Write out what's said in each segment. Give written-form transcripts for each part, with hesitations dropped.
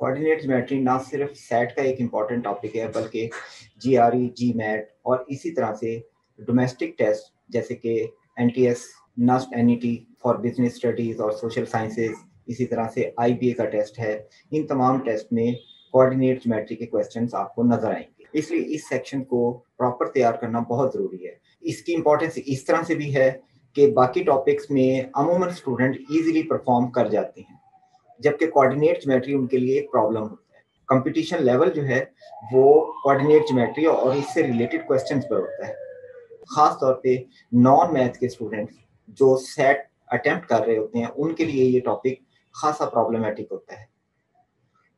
Coordinate geometry ना सिर्फ set का एक इम्पॉर्टेंट टॉपिक है बल्कि जीआरई, जीमैट और इसी तरह से डोमेस्टिक टेस्ट जैसे कि NTS, NUST, NET for business studies और सोशल साइंसेज, इसी तरह से आईबीए का टेस्ट है। इन तमाम टेस्ट में कोऑर्डिनेट ज्योमेट्री के क्वेश्चंस आपको नजर आएंगे, इसलिए इस सेक्शन को प्रॉपर तैयार करना बहुत जरूरी है। इसकी इंपॉर्टेंस इस तरह से भी है कि बाकी टॉपिक्स में अमूमन स्टूडेंट इजीली परफॉर्म कर जाते हैं, जबकि कोऑर्डिनेट ज्योमेट्री उनके लिए एक प्रॉब्लम होता है। कंपटीशन लेवल जो है वो कोऑर्डिनेट ज्योमेट्री और इससे रिलेटेड क्वेश्चंस पर होता है। खास तौर पे नॉन मैथ के स्टूडेंट्स जो सेट अटेम्प्ट कर रहे होते हैं उनके लिए ये टॉपिक खासा प्रॉब्लमेटिक होता है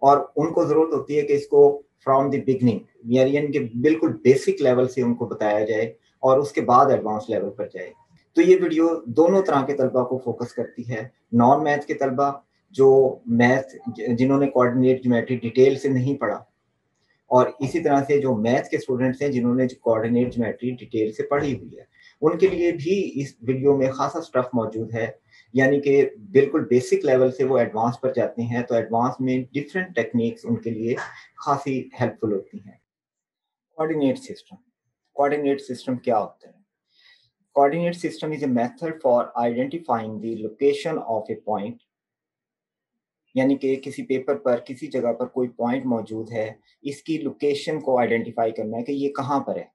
और उनको जरूरत होती है कि इसको फ्रॉम द बिगनिंग यानी कि बिल्कुल बेसिक लेवल से उनको बताया जाए और उसके बाद एडवांस लेवल पर जाए। तो ये वीडियो दोनों तरह के तलबा को फोकस करती है। नॉन मैथ के तलबा जो मैथ जिन्होंने कोऑर्डिनेट ज्योमेट्री डिटेल से नहीं पढ़ा, और इसी तरह से जो मैथ के स्टूडेंट्स हैं जिन्होंने कोऑर्डिनेट ज्योमेट्री डिटेल से पढ़ी हुई है, उनके लिए भी इस वीडियो में खासा स्टफ मौजूद है। यानी कि बिल्कुल बेसिक लेवल से वो एडवांस पर जाते हैं तो एडवांस में डिफरेंट टेक्निक्स उनके लिए खासी हेल्पफुल होती हैं। कोऑर्डिनेट सिस्टम क्या होता है? Coordinate system is a method for identifying the location of a point. यानी कि किसी पेपर पर किसी जगह पर कोई पॉइंट मौजूद है, इसकी लोकेशन को आइडेंटिफाई करना है कि ये कहाँ पर है।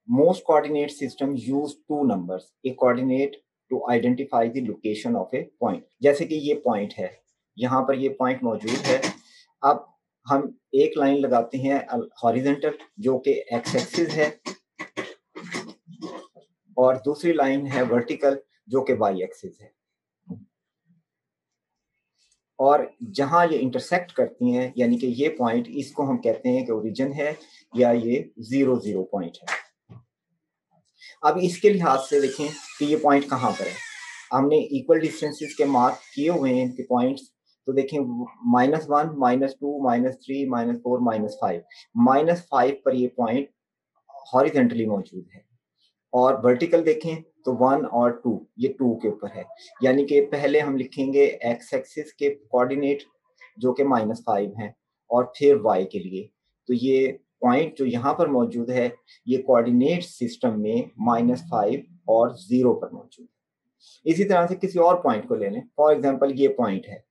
Most coordinate system use two numbers a coordinate to identify the location of a point. जैसे कि ये पॉइंट है, यहाँ पर ये पॉइंट मौजूद है। अब हम एक लाइन लगाते हैं हॉरिजॉन्टल जो कि एक्स एक्सिस है और दूसरी लाइन है वर्टिकल जो कि वाई एक्सिस है, और जहां ये इंटरसेक्ट करती हैं यानी कि ये पॉइंट, इसको हम कहते हैं कि ओरिजिन है या ये 0 पॉइंट है। अब इसके लिहाज से देखें कि ये पॉइंट कहाँ पर है। हमने इक्वल डिस्टेंसेस के मार्क किए हुए हैं इनके पॉइंट्स, तो देखें -1, -2, -3, -4, -5। -5 पर ये पॉइंट हॉरिजॉन्टली मौजूद है, और वर्टिकल देखें तो 1 और 2, ये 2 के ऊपर है। यानी कि पहले हम लिखेंगे एक्स एक्सिस के कोऑर्डिनेट जो कि -5 हैं और फिर y के लिए। तो ये पॉइंट जो यहाँ पर मौजूद है ये कोऑर्डिनेट सिस्टम में -5 और 0 पर मौजूद है। इसी तरह से किसी और पॉइंट को ले लें, फॉर एग्जांपल ये पॉइंट है।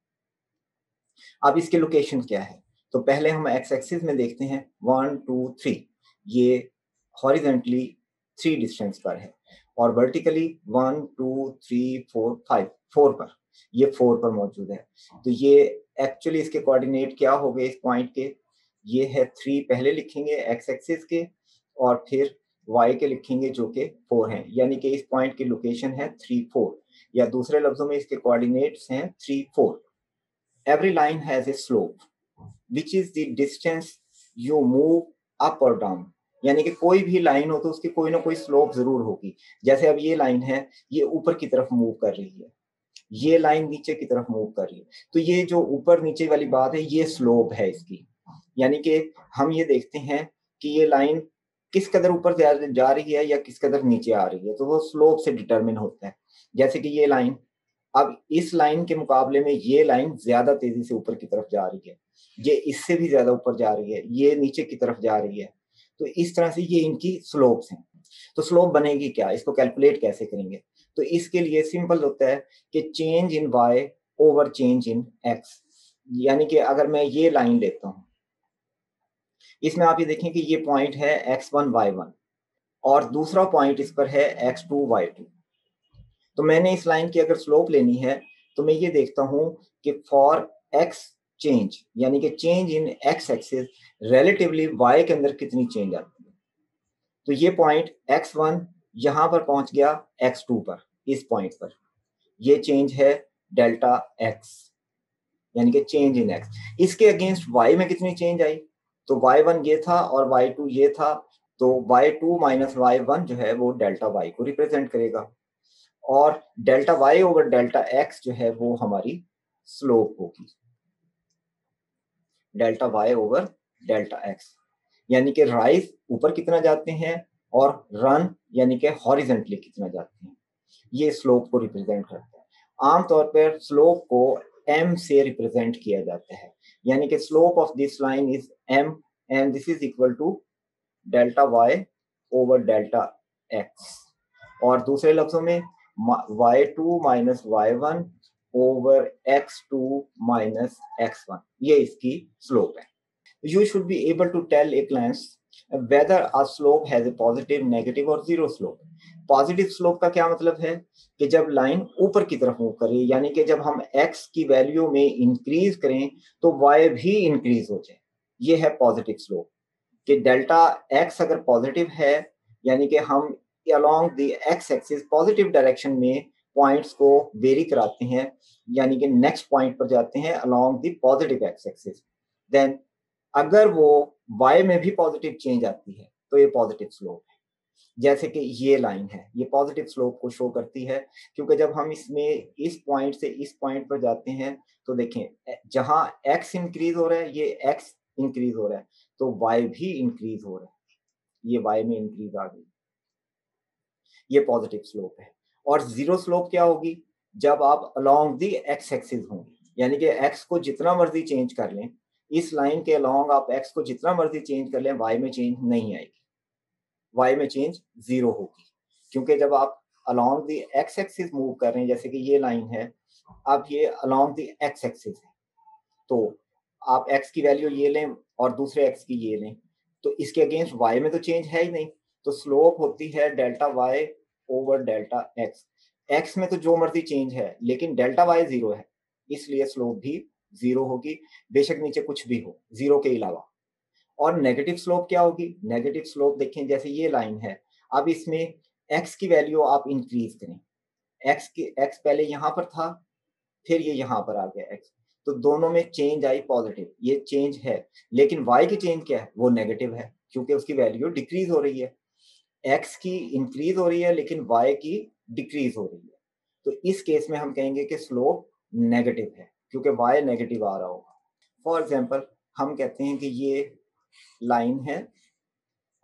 अब इसकी लोकेशन क्या है? तो पहले हम एक्स एक्सिस में देखते हैं 1, 2, 3, ये हॉरिजॉन्टली 3 डिस्टेंस पर है, और वर्टिकली 1, 2, 3, 4, 5, 4 पर, ये 4 पर मौजूद है। तो ये एक्चुअली इसके कोऑर्डिनेट क्या हो गए इस पॉइंट के? ये है 3 पहले लिखेंगे एक्स एक्सिस के, और फिर y के लिखेंगे जो कि 4 हैं। यानी कि इस पॉइंट की लोकेशन है 3, 4, या दूसरे लफ्जों में इसके कोऑर्डिनेट्स हैं 3, 4। Every line has a slope, which is the distance you move up or down। यानी कि कोई भी लाइन हो तो उसकी कोई ना कोई स्लोप जरूर होगी। जैसे अब ये लाइन है, ये ऊपर की तरफ मूव कर रही है, ये लाइन नीचे की तरफ मूव कर रही है, तो ये जो ऊपर नीचे वाली बात है ये स्लोप है इसकी। यानी कि हम ये देखते हैं कि ये लाइन किस कदर ऊपर जा रही है या किस कदर नीचे आ रही है, तो वो स्लोप से डिटरमिन होता है। जैसे कि ये लाइन, अब इस लाइन के मुकाबले में ये लाइन ज्यादा तेजी से ऊपर की तरफ जा रही है, ये इससे भी ज्यादा ऊपर जा रही है, ये नीचे की तरफ जा रही है। तो इस तरह से ये इनकी स्लोप्स हैं। तो स्लोप बनेगी क्या, इसको कैलकुलेट कैसे करेंगे? तो इसके लिए सिंपल होता है कि change in y over change in x। यानी कि अगर मैं ये लाइन लेता हूं, इसमें आप ये देखें कि ये पॉइंट है x1, y1, और दूसरा पॉइंट इस पर है x2, y2। तो मैंने इस लाइन की अगर स्लोप लेनी है तो मैं ये देखता हूं कि फॉर x चेंज, यानी कि change in x axis relatively y के अंदर कितनी चेंज आती है। तो ये पॉइंट x1 यहां पर पहुंच गया x2 पर, इस पॉइंट पर ये चेंज है डेल्टा x, यानी कि चेंज इन x। इसके अगेंस्ट y में कितनी चेंज आई? तो y1 ये था और y2 ये था, तो y2 माइनस y1 जो है वो डेल्टा y को रिप्रेजेंट करेगा, और delta y over delta x जो है वो हमारी स्लोप होगी, delta y over delta x। यानी कि राइज ऊपर कितना जाते हैं और रन यानी कि हॉरिजॉन्टली कितना जाते हैं, ये स्लोप को रिप्रेजेंट करता है। आमतौर पर स्लोप को m से रिप्रेजेंट किया जाता है, यानी कि slope of this line is m and this is equal to delta y over delta x, और दूसरे लफ्जों में y2 minus y1 over x2 minus x1, ये इसकी स्लोप है। You should be able to tell a glance whether a slope has a positive, negative और zero slope. Positive slope का क्या मतलब है कि जब लाइन ऊपर की तरफ मूव करे, यानी कि जब हम x की वैल्यू में इंक्रीज करें तो y भी इंक्रीज हो जाए, ये है पॉजिटिव स्लोप। कि डेल्टा x अगर पॉजिटिव है यानी कि हम along the x axis positive direction में पॉइंट्स को वेरी कराते हैं, यानी कि नेक्स्ट पॉइंट पर जाते हैं along the positive x axis, then अगर वो y में भी पॉजिटिव चेंज आती है तो ये पॉजिटिव स्लोप है। जैसे कि ये लाइन है, ये पॉजिटिव स्लोप को शो करती है, क्योंकि जब हम इसमें इस पॉइंट से इस पॉइंट पर जाते हैं तो देखें जहां x इंक्रीज हो रहा है ये x इंक्रीज हो रहा है, तो y भी इंक्रीज हो रहा है, ये y में इंक्रीज आ गई, ये पॉजिटिव स्लोप है। और जीरो स्लोप क्या होगी, जब आप अलोंग दी x एक्सिस होंगे, यानी कि x को जितना मर्जी चेंज कर लें, इस लाइन के अलोंग आप x को जितना मर्जी चेंज कर लें, y में चेंज नहीं आएगी, y में चेंज जीरो होगी, क्योंकि जब आप along the x axis move कर रहे हैं, जैसे कि ये लाइन है, अब ये अलोंग दी x एक्सिस है, तो आप x की वैल्यू ये लें और दूसरे x की ये लें, तो इसके अगेंस्ट y में तो चेंज है ही नहीं, तो स्लोप होती है delta y over delta x। x में तो जो मर्जी चेंज है, लेकिन डेल्टा y जीरो है, इसलिए स्लोप भी जीरो होगी, बेशक नीचे कुछ भी हो जीरो के अलावा। और नेगेटिव स्लोप क्या होगी, नेगेटिव स्लोप देखें जैसे ये लाइन है, अब इसमें x की वैल्यू आप इंक्रीज करें, x पहले यहाँ पर था, फिर ये यहाँ पर आ गया x, तो दोनों में चेंज आई पॉजिटिव, ये चेंज है, लेकिन y की चेंज क्या है, वो नेगेटिव है, क्योंकि उसकी वैल्यू डिक्रीज हो रही है, x की इंक्रीज हो रही है लेकिन y की डिक्रीज हो रही है, तो इस केस में हम कहेंगे कि स्लोप नेगेटिव है, क्योंकि y नेगेटिव आ रहा होगा। फॉर एग्जाम्पल हम कहते हैं कि ये लाइन है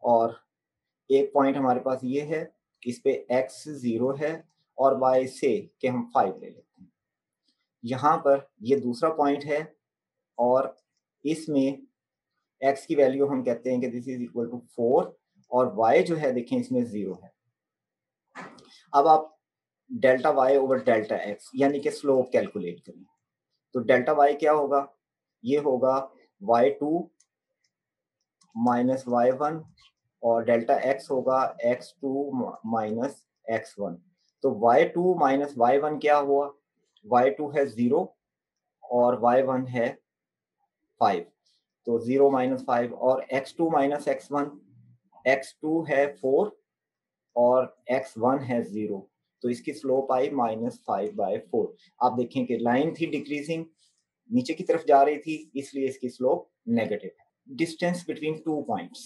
और एक पॉइंट हमारे पास ये है, इस पे x 0 है और y से कि हम 5 ले लेते हैं, यहाँ पर ये दूसरा पॉइंट है और इसमें x की वैल्यू हम कहते हैं कि दिस इज इक्वल टू 4 और y जो है देखें इसमें 0 है। अब आप delta y over delta x यानी कि स्लोप कैलकुलेट करें, तो डेल्टा y क्या होगा, ये होगा y2 माइनस y1 और डेल्टा x होगा x2 माइनस x1, तो y2 माइनस y1 क्या हुआ, y2 है 0 और y1 है 5, तो 0 माइनस 5, और x2 माइनस x1, x2 है 4 और x1 है 0, तो इसकी स्लोप आई -5/4। आप देखें कि लाइन थी डिक्रीजिंग, नीचे की तरफ जा रही थी, इसलिए इसकी स्लोप नेगेटिव है। डिस्टेंस बिटवीन टू पॉइंट्स,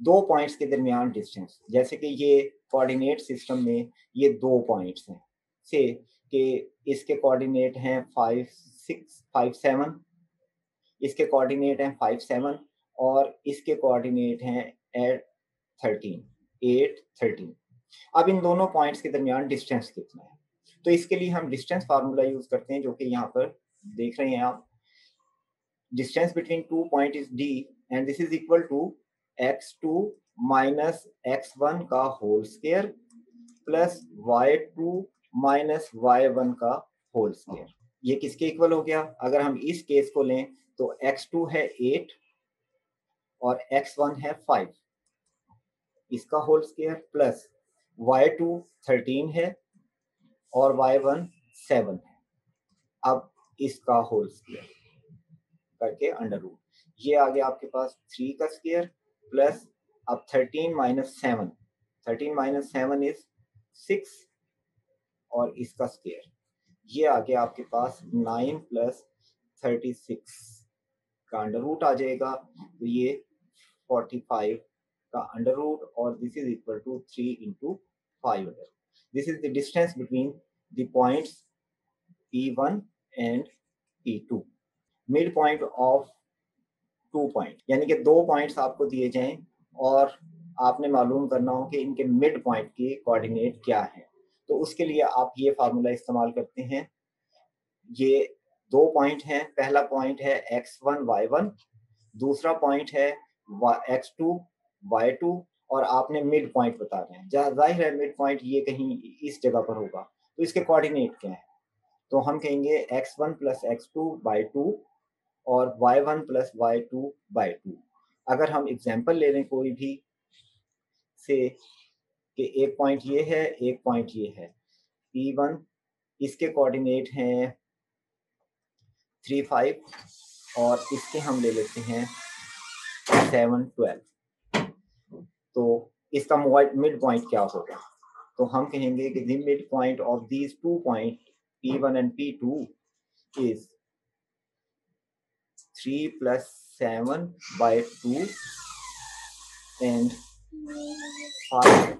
दो पॉइंट्स के दरमियान डिस्टेंस, जैसे कि ये कोऑर्डिनेट सिस्टम में ये दो पॉइंट्स हैं, से कि इसके कोऑर्डिनेट हैं 5 6 5 7, इसके कोऑर्डिनेट हैं 5 7 और इसके कोऑर्डिनेट हैं 8 13। अब इन दोनों पॉइंट्स के दरमियान डिस्टेंस कितना है, तो इसके लिए हम डिस्टेंस फार्मूला यूज करते हैं, जो कि यहाँ पर देख रहे हैं आप। Distance between two point is d and this is equal to x2 minus x1 का whole square plus y2 minus y1 का होल स्क्वायर। ये किसके इक्वल हो गया, अगर हम इस केस को लें तो x2 है 8 और x1 है 5, इसका होल स्क्वायर प्लस y2 13 है और y1 7 है, अब इसका होल स्क्वायर करके अंडर रूट, ये आ गया आपके पास 3 का स्क्वायर प्लस अब 13 माइनस 7, 13 माइनस 7 इज 6 और इसका स्क्वायर, ये आ गया आपके पास 9 प्लस 36 का अंडर रूट आ जाएगा, तो ये 45 का अंडर रूट और this is equal to 3 into 5 under. This is the distance between the points P1 and P2। Mid point of two point, यानी कि दो पॉइंट्स आपको दिए जाएं और आपने मालूम करना हो कि इनके मिड पॉइंट के कोऑर्डिनेट क्या है, तो उसके लिए आप ये फार्मूला इस्तेमाल करते हैं, ये दो पॉइंट हैं, पहला पॉइंट है x1 y1, दूसरा पॉइंट है x2 y2, और आपने मिड पॉइंट बता रहे हैं। जाहिर है मिड पॉइंट ये कहीं इस जगह पर होगा, तो इसके कोऑर्डिनेट क्या है? तो हम कहेंगे x1 प्लस x2 बाई 2 और y1 प्लस y2 बाई 2। अगर हम एग्जाम्पल ले लें कोई भी से कि एक पॉइंट ये है, एक पॉइंट ये है, P1, इसके कोऑर्डिनेट हैं 3 5, और इसके हम ले लेते हैं 7 12। तो इसका मिड पॉइंट क्या होगा? तो हम कहेंगे कि the mid point of these 2 point P1 and P2 is 3 plus 7 by 2 and 5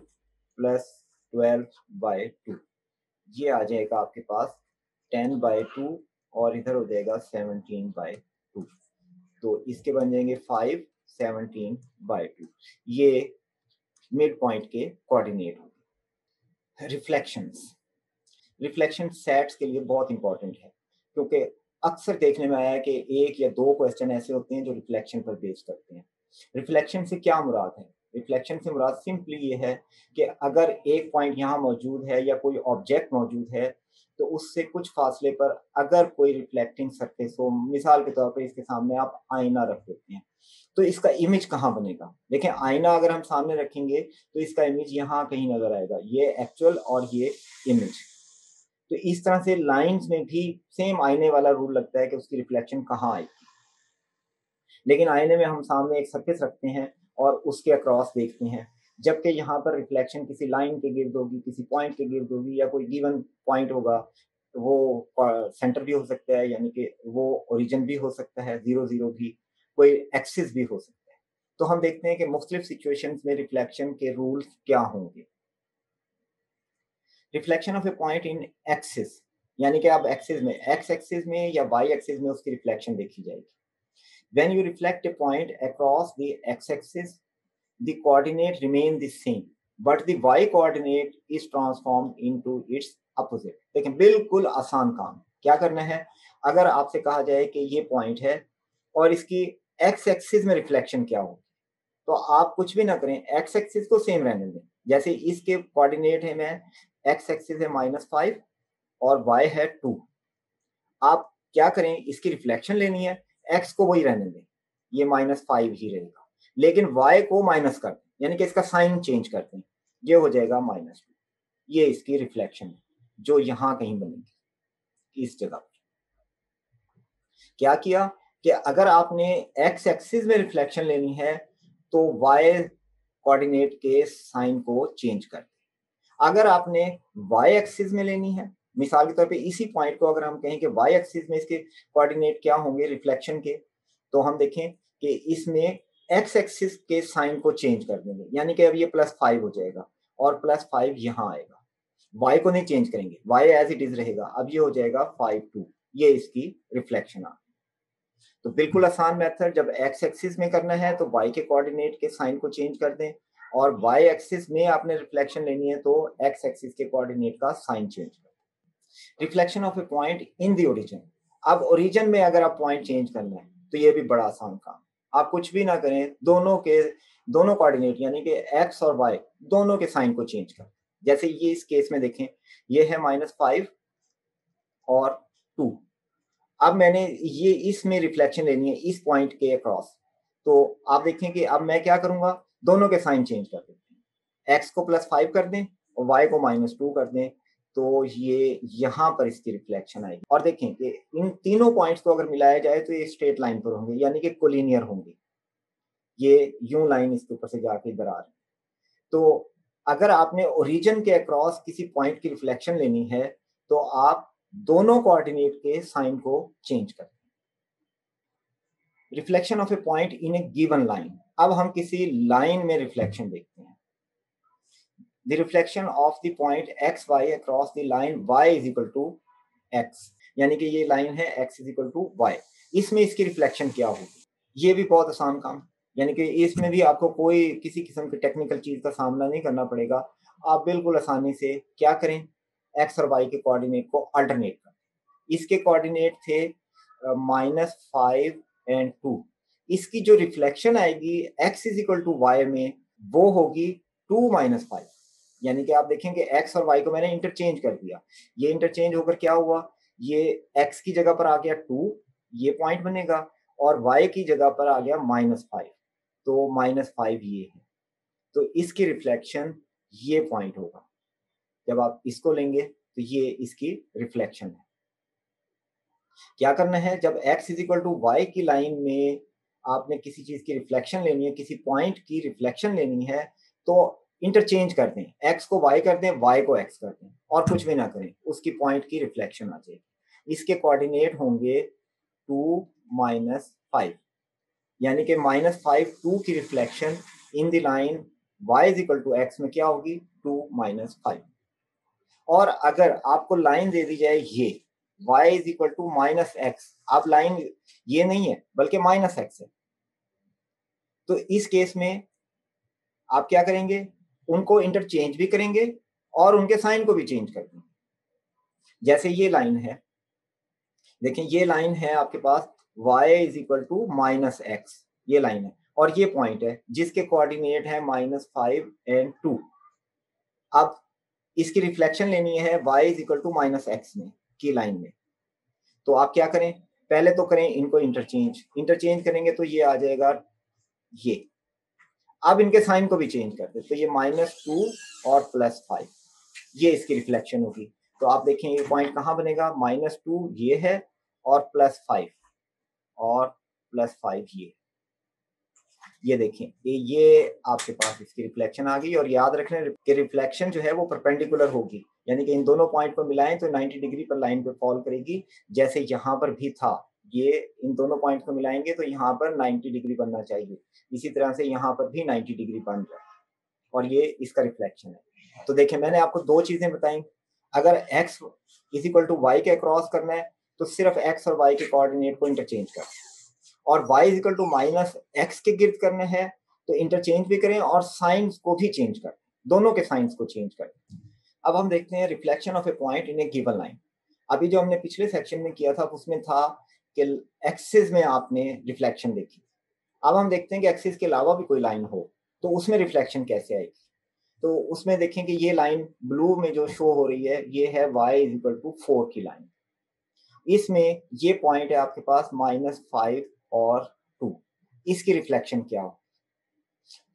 plus 12 by 2। ये आ जाएगा आपके पास 10 by 2 और इधर हो जाएगा 17 by 2। तो इसके बन जाएंगे 5 17 by 2। ये मिड पॉइंट के कोऑर्डिनेट होंगे। रिफ्लेक्शन सेट्स के लिए बहुत इंपॉर्टेंट है, क्योंकि अक्सर देखने में आया है कि एक या दो क्वेश्चन ऐसे होते हैं जो रिफ्लेक्शन पर बेस करते हैं। रिफ्लेक्शन से क्या मुराद है? रिफ्लेक्शन से मुराद सिंपली ये है कि अगर एक पॉइंट यहाँ मौजूद है या कोई ऑब्जेक्ट मौजूद है, तो उससे कुछ फासले पर अगर कोई रिफ्लेक्टिंग सरफेस हो, मिसाल के तौर पर इसके सामने आप आईना रख देते हैं, तो इसका इमेज कहाँ बनेगा? देखें, आईना अगर हम सामने रखेंगे तो इसका इमेज यहाँ कहीं नजर आएगा, ये एक्चुअल और ये इमेज। तो इस तरह से लाइंस में भी सेम आईने वाला रूल लगता है कि उसकी रिफ्लेक्शन कहाँ आएगी। लेकिन आईने में हम सामने एक सरफेस रखते हैं और उसके अक्रॉस देखते हैं, जबकि यहाँ पर रिफ्लेक्शन किसी लाइन के गिर्द होगी, किसी पॉइंट के गिर्द होगी, या कोई गिवन पॉइंट होगा, तो वो सेंटर भी हो सकता है, यानी कि वो ओरिजिन भी हो सकता है, 0 0 भी, कोई एक्सिस भी हो सकता है। तो हम देखते हैं कि मुख्तलिफ सिचुएशंस में रिफ्लेक्शन के रूल्स क्या होंगे। Reflection of a point in axis, यानी कि अब एक्सिस में, एक्स एक्सिस में या वाई एक्सिस में उसकी रिफ्लेक्शन देखी जाएगी। When you reflect a point across the x-axis, the coordinate remain the same, but the y-coordinate is transformed into its opposite। देखें, बिल्कुल आसान काम। क्या करना है? अगर आपसे कहा जाए कि ये पॉइंट है और इसकी x एक्सिस में रिफ्लेक्शन क्या हो, तो आप कुछ भी ना करें, x एक्सिस को सेम रहने दें। जैसे इसके कोऑर्डिनेट है, मैं x एक्सिस है -5 और y है 2। आप क्या करें, इसकी रिफ्लेक्शन लेनी है, x को वही रहने दें, ये -5 ही रहेगा, लेकिन y को माइनस कर दें, यानी कि इसका साइन चेंज करते हैं, ये हो जाएगा -2। ये इसकी रिफ्लेक्शन है जो यहां कहीं बनेगी इस जगह पर। क्या किया कि अगर आपने x एक्सिस में रिफ्लेक्शन लेनी है तो y कोऑर्डिनेट के साइन को चेंज कर दें। अगर आपने y एक्सिस में लेनी है, मिसाल के तौर पे इसी पॉइंट को अगर हम कहें कि y एक्सिस में इसके कोऑर्डिनेट क्या होंगे रिफ्लेक्शन के, तो हम देखें कि इसमें x एक्सिस के साइन को चेंज कर देंगे, यानी कि अब ये +5 हो जाएगा और +5 यहाँ आएगा। y को नहीं चेंज करेंगे, y एज इट इज रहेगा, अब ये हो जाएगा 5 2। ये इसकी रिफ्लेक्शन आ गई। तो बिल्कुल आसान मेथड, जब x एक्सिस में करना है तो y के कोऑर्डिनेट के साइन को चेंज कर दें, और y एक्सिस में आपने रिफ्लेक्शन लेनी है तो x एक्सिस के कोऑर्डिनेट का साइन चेंज कर दें। Reflection of a point in the origin. अब ओरिजिन में अगर आप पॉइंट चेंज करना है तो ये भी बड़ा आसान काम, आप कुछ भी ना करें, दोनों कोऑर्डिनेट यानी कि x और y दोनों के साइन को चेंज कर। जैसे ये इस केस में देखें, ये है -5 और 2। अब मैंने ये इसमें रिफ्लेक्शन लेनी है इस पॉइंट के अक्रॉस, तो आप देखें कि अब मैं क्या करूंगा, दोनों के साइन चेंज कर देते हैं, x को +5 कर दें और y को -2 कर दें, तो ये यहाँ पर इसकी रिफ्लेक्शन आएगी। और देखें कि इन तीनों पॉइंट्स को अगर मिलाया जाए तो ये स्ट्रेट लाइन पर होंगे, यानी कि कोलिनियर होंगे, ये यूं लाइन इसके ऊपर से जाके इधर आ रही। तो अगर आपने ओरिजिन के अक्रॉस किसी पॉइंट की रिफ्लेक्शन लेनी है तो आप दोनों कोऑर्डिनेट के साइन को चेंज करते हैं। Reflection of a point in a given line. अब हम किसी लाइन में रिफ्लेक्शन देखते हैं। The reflection of the point x y across the line y is equal to x, यानी कि ये लाइन है x is equal to y, इसमें इसकी रिफ्लेक्शन क्या होगी? ये भी बहुत आसान काम, यानी कि इसमें भी आपको कोई किसी किस्म की टेक्निकल चीज का सामना नहीं करना पड़ेगा। आप बिल्कुल आसानी से क्या करें, x और y के कोऑर्डिनेट को अल्टरनेट करें। इसके कोऑर्डिनेट थे -5 एंड 2। इसकी जो रिफ्लेक्शन आएगी x is equal to y में वो होगी 2 - 5। यानी कि आप देखेंगे x और y को मैंने इंटरचेंज कर दिया। ये इंटरचेंज होकर क्या हुआ, ये x की जगह पर आ गया 2, ये पॉइंट बनेगा, और y की जगह पर आ गया -5, तो -5 ये है। तो इसकी रिफ्लेक्शन ये पॉइंट होगा। जब आप इसको लेंगे तो ये इसकी रिफ्लेक्शन है। क्या करना है, जब x is equal to y की लाइन में आपने किसी चीज की रिफ्लेक्शन लेनी है, किसी पॉइंट की रिफ्लेक्शन लेनी है, तो इंटरचेंज कर दें, x को y कर दें, y को x कर दें, और कुछ भी ना करें, उसकी पॉइंट की रिफ्लेक्शन आ जाएगी। इसके कोऑर्डिनेट होंगे 2 - 5, यानी कि -5 2 की reflection in the line y is equal to x में क्या होगी, 2 - 5। और अगर आपको लाइन दे दी जाए ये y is equal to -x, आप लाइन ये नहीं है बल्कि -x है, तो इस केस में आप क्या करेंगे, उनको इंटरचेंज भी करेंगे और उनके साइन को भी चेंज कर देंगे। जैसे ये लाइन है, देखें ये लाइन है आपके पास y is equal to -x, ये लाइन है, और ये पॉइंट है जिसके कोऑर्डिनेट है -5 एंड 2। अब इसकी रिफ्लेक्शन लेनी है y is equal to -x में की लाइन में, तो आप क्या करें, पहले तो करें इनको इंटरचेंज करेंगे तो ये आ जाएगा ये। अब इनके साइन को भी चेंज कर दे, तो ये -2 और +5, ये इसकी रिफ्लेक्शन होगी। तो आप देखें ये पॉइंट कहाँ बनेगा, -2 ये है और +5 और +5 ये देखें ये आपके पास इसकी रिफ्लेक्शन आ गई। और याद रखना कि रिफ्लेक्शन जो है वो परपेंडिकुलर होगी, यानी कि इन दोनों पॉइंट को मिलाएं तो 90 डिग्री पर लाइन पे फॉल करेगी। जैसे यहाँ पर भी था, ये इन दोनों पॉइंट को मिलाएंगे तो यहाँ पर 90 डिग्री बनना चाहिए, इसी तरह से यहाँ पर भी 90 डिग्री बन रहा है, और ये इसका रिफ्लेक्शन है। तो देखें मैंने आपको दो चीजें बताई, अगर x is equal to y के अक्रॉस करना है तो सिर्फ x और y के कोऑर्डिनेट को इंटरचेंज कर, और y is equal to -x के गिर्द करने हैं तो इंटरचेंज भी करें और साइंस को भी चेंज करें, दोनों के साइंस को चेंज करें। अब हम देखते हैं reflection of a point in a given line. अभी जो हमने पिछले सेक्शन में किया था उसमें था कि एक्सिस में आपने रिफ्लेक्शन देखी। अब हम देखते हैं कि एक्सिस के अलावा भी कोई लाइन हो तो उसमें रिफ्लेक्शन कैसे आएगी। तो उसमें देखें कि ये लाइन ब्लू में जो शो हो रही है ये है y इज इक्वल टू 4 की लाइन। इसमें ये पॉइंट है आपके पास -5 और 2, इसकी रिफ्लेक्शन क्या हो।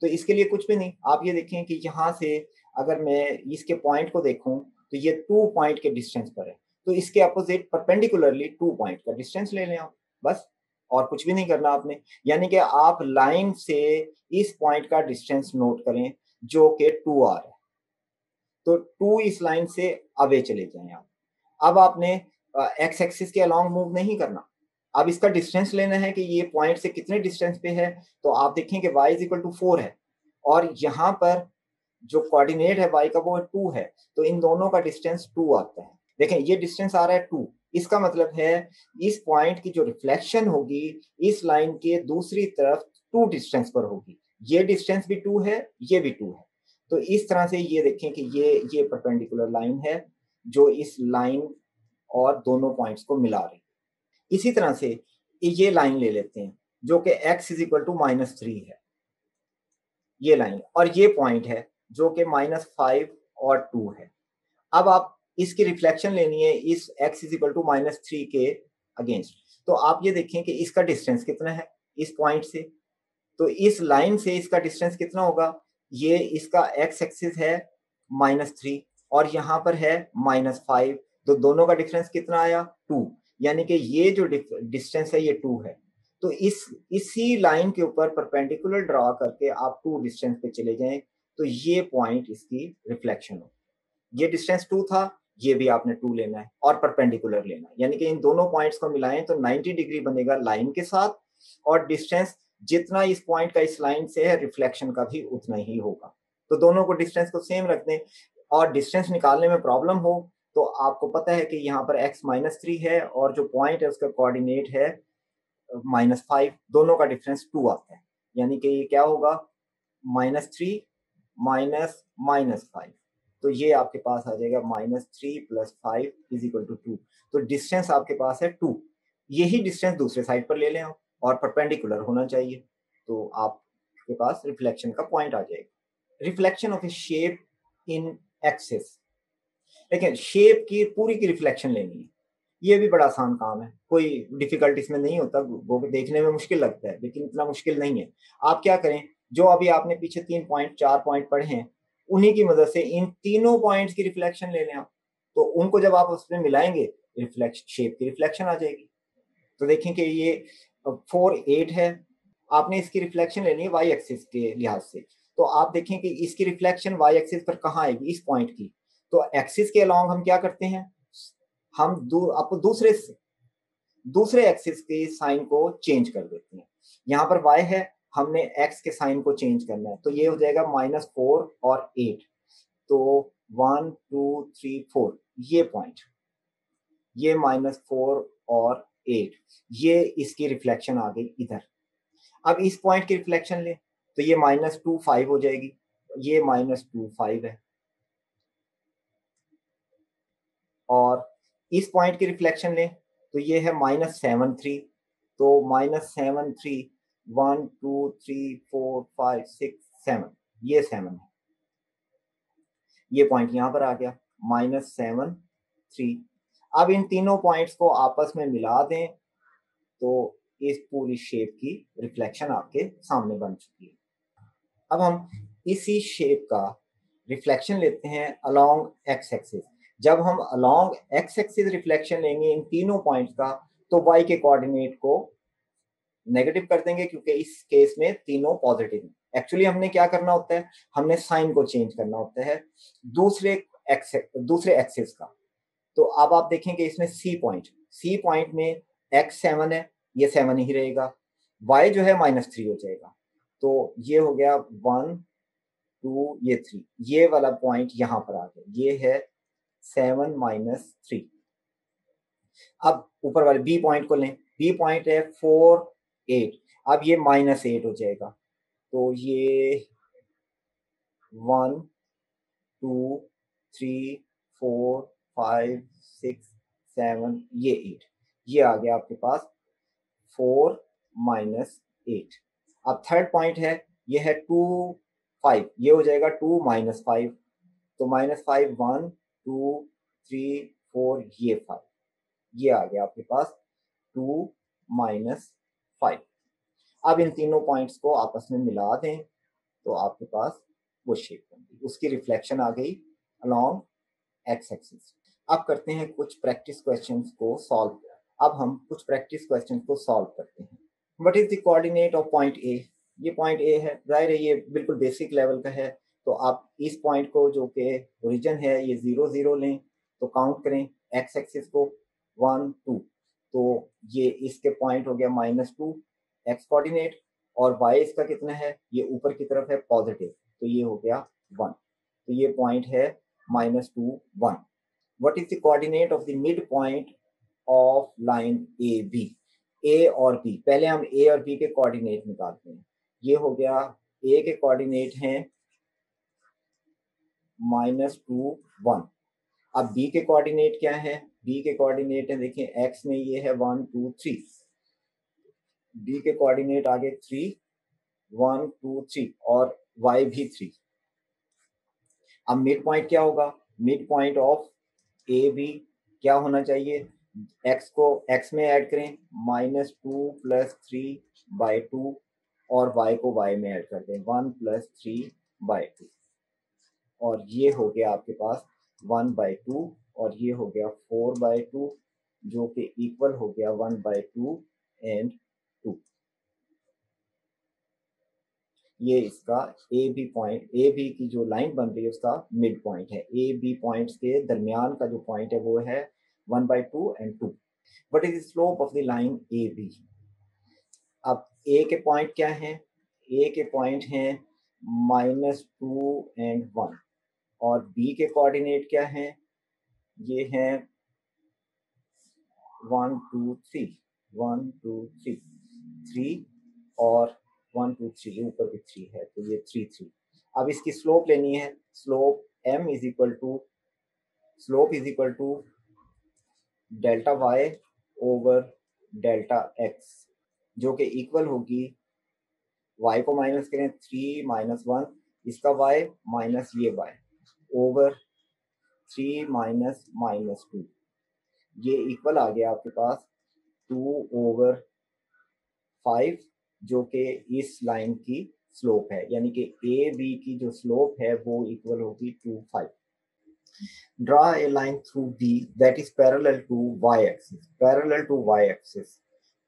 तो इसके लिए कुछ भी नहीं, आप ये देखें कि यहाँ से अगर मैं इसके पॉइंट को देखूं तो ये 2 पॉइंट के डिस्टेंस पर है, तो इसके अपोजिट परपेंडिकुलरली 2 पॉइंट का डिस्टेंस ले लें आप, बस, और कुछ भी नहीं करना आपने। यानी कि आप लाइन से इस पॉइंट का डिस्टेंस नोट करें जो कि 2r है, तो 2 इस लाइन से अवे चले जाएं आप। अब आपने एक्स एक्सिस के अलोंग मूव नहीं करना, अब इसका डिस्टेंस लेना है कि ये पॉइंट से कितने डिस्टेंस पे है। तो आप देखें कि y इज इक्वल टू 4 है और यहाँ पर जो कोऑर्डिनेट है y का वो 2 है, तो इन दोनों का डिस्टेंस 2 आता है। देखें ये डिस्टेंस आ रहा है 2, इसका मतलब है इस पॉइंट की जो रिफ्लेक्शन होगी इस लाइन के दूसरी तरफ 2 डिस्टेंस पर होगी। ये डिस्टेंस भी 2 है, ये भी 2 है। तो इस तरह से ये देखें कि ये परपेंडिकुलर लाइन है जो इस लाइन और दोनों पॉइंट्स को मिला रही है। इसी तरह से ये लाइन ले लेते हैं जो कि x इज इक्वल टू -3 है, ये लाइन, और ये पॉइंट है जो कि -5 और 2 है। अब आप इसकी रिफ्लेक्शन लेनी है इस x इज इक्वल टू -3 के अगेंस्ट, तो आप ये देखें कि इसका डिस्टेंस कितना है इस पॉइंट से। तो इस लाइन से इसका डिस्टेंस कितना होगा, ये इसका x एक्सिस है -3 और यहाँ पर है -5, तो दोनों का डिफरेंस कितना आया 2, यानी कि ये जो डिस्टेंस है ये 2 है। तो इसी लाइन के ऊपर परपेंडिकुलर ड्रा करके आप 2 डिस्टेंस पे चले जाएं तो ये पॉइंट इसकी रिफ्लेक्शन हो। ये डिस्टेंस 2 था, ये भी आपने 2 लेना है और परपेंडिकुलर लेना है, यानी कि इन दोनों पॉइंट्स को मिलाएं तो 90 डिग्री बनेगा लाइन के साथ, और डिस्टेंस जितना इस पॉइंट का इस लाइन से है रिफ्लेक्शन का भी उतना ही होगा। तो दोनों को डिस्टेंस को सेम रख दें, और डिस्टेंस निकालने में प्रॉब्लम हो तो आपको पता है कि यहाँ पर x -3 है और जो पॉइंट है उसका कोऑर्डिनेट है -5, दोनों का डिफरेंस 2 आता है, यानी कि ये क्या होगा -3 - -5, तो ये आपके पास आ जाएगा -3 + 5 = 2। तो डिस्टेंस आपके पास है 2। यही डिस्टेंस दूसरे साइड पर ले लें आप, और परपेंडिकुलर होना चाहिए, तो आपके पास रिफ्लेक्शन का पॉइंट आ जाएगा। Reflection of A shape in axis. देखिए, शेप की पूरी की रिफ्लेक्शन लेनी है, ये भी बड़ा आसान काम है, कोई डिफिकल्ट इसमें नहीं होता। वो भी देखने में मुश्किल लगता है, लेकिन इतना मुश्किल नहीं है। आप क्या करें, जो अभी आपने पीछे 3 पॉइंट 4 पॉइंट पढ़े हैं, उन्हीं की मदद से इन तीनों पॉइंट्स की रिफ्लेक्शन ले लें आप। तो उनको जब आप उसमें मिलाएंगे, रिफ्लेक्शन शेप की रिफ्लेक्शन आ जाएगी। तो देखें कि ये 4 8 है, आपने इसकी रिफ्लेक्शन लेनी है वाई एक्सिस के लिहाज से। तो आप देखें कि इसकी रिफ्लेक्शन वाई एक्सिस पर कहाँ आएगी, इस पॉइंट की। तो एक्सिस के अलोंग हम क्या करते हैं, हम आपको दूसरे एक्सिस के साइन को चेंज कर देते हैं। यहाँ पर y है, हमने x के साइन को चेंज करना है, तो ये हो जाएगा -4 और 8। तो 1 2 3 4 ये पॉइंट, ये -4 और 8, ये इसकी रिफ्लेक्शन आ गई इधर। अब इस पॉइंट की रिफ्लेक्शन ले, तो ये -2 5 हो जाएगी, ये -2 5 है। और इस पॉइंट की रिफ्लेक्शन लें, तो ये है -7 3। तो -7 3 1 2 3 4 5 6 7, ये 7 है। ये पॉइंट यहाँ पर आ गया -7 3। अब इन तीनों पॉइंट्स को आपस में मिला दें, तो इस पूरी शेप की रिफ्लेक्शन आपके सामने बन चुकी है। अब हम इसी शेप का रिफ्लेक्शन लेते हैं अलोंग एक्स एक्सिस। जब हम अलोंग एक्स एक्सिस रिफ्लेक्शन लेंगे इन तीनों पॉइंट्स का, तो वाई के कोऑर्डिनेट को नेगेटिव कर देंगे, क्योंकि इस केस में तीनों पॉजिटिव हैं। एक्चुअली हमने क्या करना होता है, हमने साइन को चेंज करना होता है दूसरे एक्सिस का। तो अब आप देखेंगे इसमें सी पॉइंट में x 7 है, ये 7 ही रहेगा। y जो है -3 हो जाएगा, तो ये हो गया 1 2 ये 3, ये वाला पॉइंट यहाँ पर आ गया, ये है 7 -3। अब ऊपर वाले बी पॉइंट को लें, बी पॉइंट है 4 8, अब ये -8 हो जाएगा, तो ये 1 2 3 4 5 6 7 ये 8, ये आ गया आपके पास 4 -8। अब थर्ड पॉइंट है, ये है 2 5, ये हो जाएगा 2 -5। तो -5 1 2 3 4 ये 5, ये आ गया आपके पास 2 -5। अब इन तीनों पॉइंट्स को आपस में मिला दें, तो आपके पास वो शेप बन गई, उसकी रिफ्लेक्शन आ गई अलोंग एक्स एक्सिस। अब करते हैं कुछ प्रैक्टिस क्वेश्चंस को सॉल्व। अब हम कुछ प्रैक्टिस क्वेश्चंस को सॉल्व करते हैं। What is the coordinate of point A. ये पॉइंट ए है, जाहिर है ये बिल्कुल बेसिक लेवल का है। तो आप इस पॉइंट को, जो कि ओरिजिन है, ये 0 0 लें, तो काउंट करें एक्स एक्सिस को 1 2, तो ये इसके पॉइंट हो गया -2 एक्स कोऑर्डिनेट, और वाई इसका कितना है, ये ऊपर की तरफ है पॉजिटिव, तो ये हो गया 1। तो ये पॉइंट है -2 1। What is the coordinate of the mid point of line A B. A और बी, पहले हम ए और बी के कोऑर्डिनेट निकालते हैं। ये हो गया, ए के कोऑर्डिनेट हैं -2 1। अब बी के कोऑर्डिनेट क्या है, बी के कोऑर्डिनेट है, देखें एक्स में ये है 1 2 3, बी के कोऑर्डिनेट आगे 3 1 2 3, और वाई भी 3। अब मिड पॉइंट क्या होगा, mid point of A B क्या होना चाहिए, एक्स को एक्स में ऐड करें -2 + 3/2, और y को y में ऐड कर दें 1 + 3/2, और ये हो गया आपके पास 1/2, और ये हो गया 4/2, जो कि इक्वल हो गया 1/2 एंड 2। ये इसका A B point, A B की जो लाइन बन रही है उसका मिड पॉइंट है। ए बी पॉइंट्स के दरमियान का जो पॉइंट है वो है 1/2 and 2। What is the slope of the line A B. अब ए के पॉइंट क्या हैं, ए के पॉइंट हैं -2 एंड 1, और बी के कोऑर्डिनेट क्या हैं, ये हैं 1 2 3 1 2 3 3, और 1 2 3, ऊपर भी 3 है, तो ये 3 3। अब इसकी स्लोप लेनी है, slope m is equal to slope is equal to delta y over delta x, जो कि इक्वल होगी y को माइनस करें 3 माइनस 1 इसका y माइनस ये y ओवर 3 माइनस माइनस 2, ये इक्वल आ गया आपके पास 2 ओवर 5, जो कि इस लाइन की स्लोप है, यानी कि ए बी की जो स्लोप है वो इक्वल होगी 2 5. Draw a line through B that is parallel to y-axis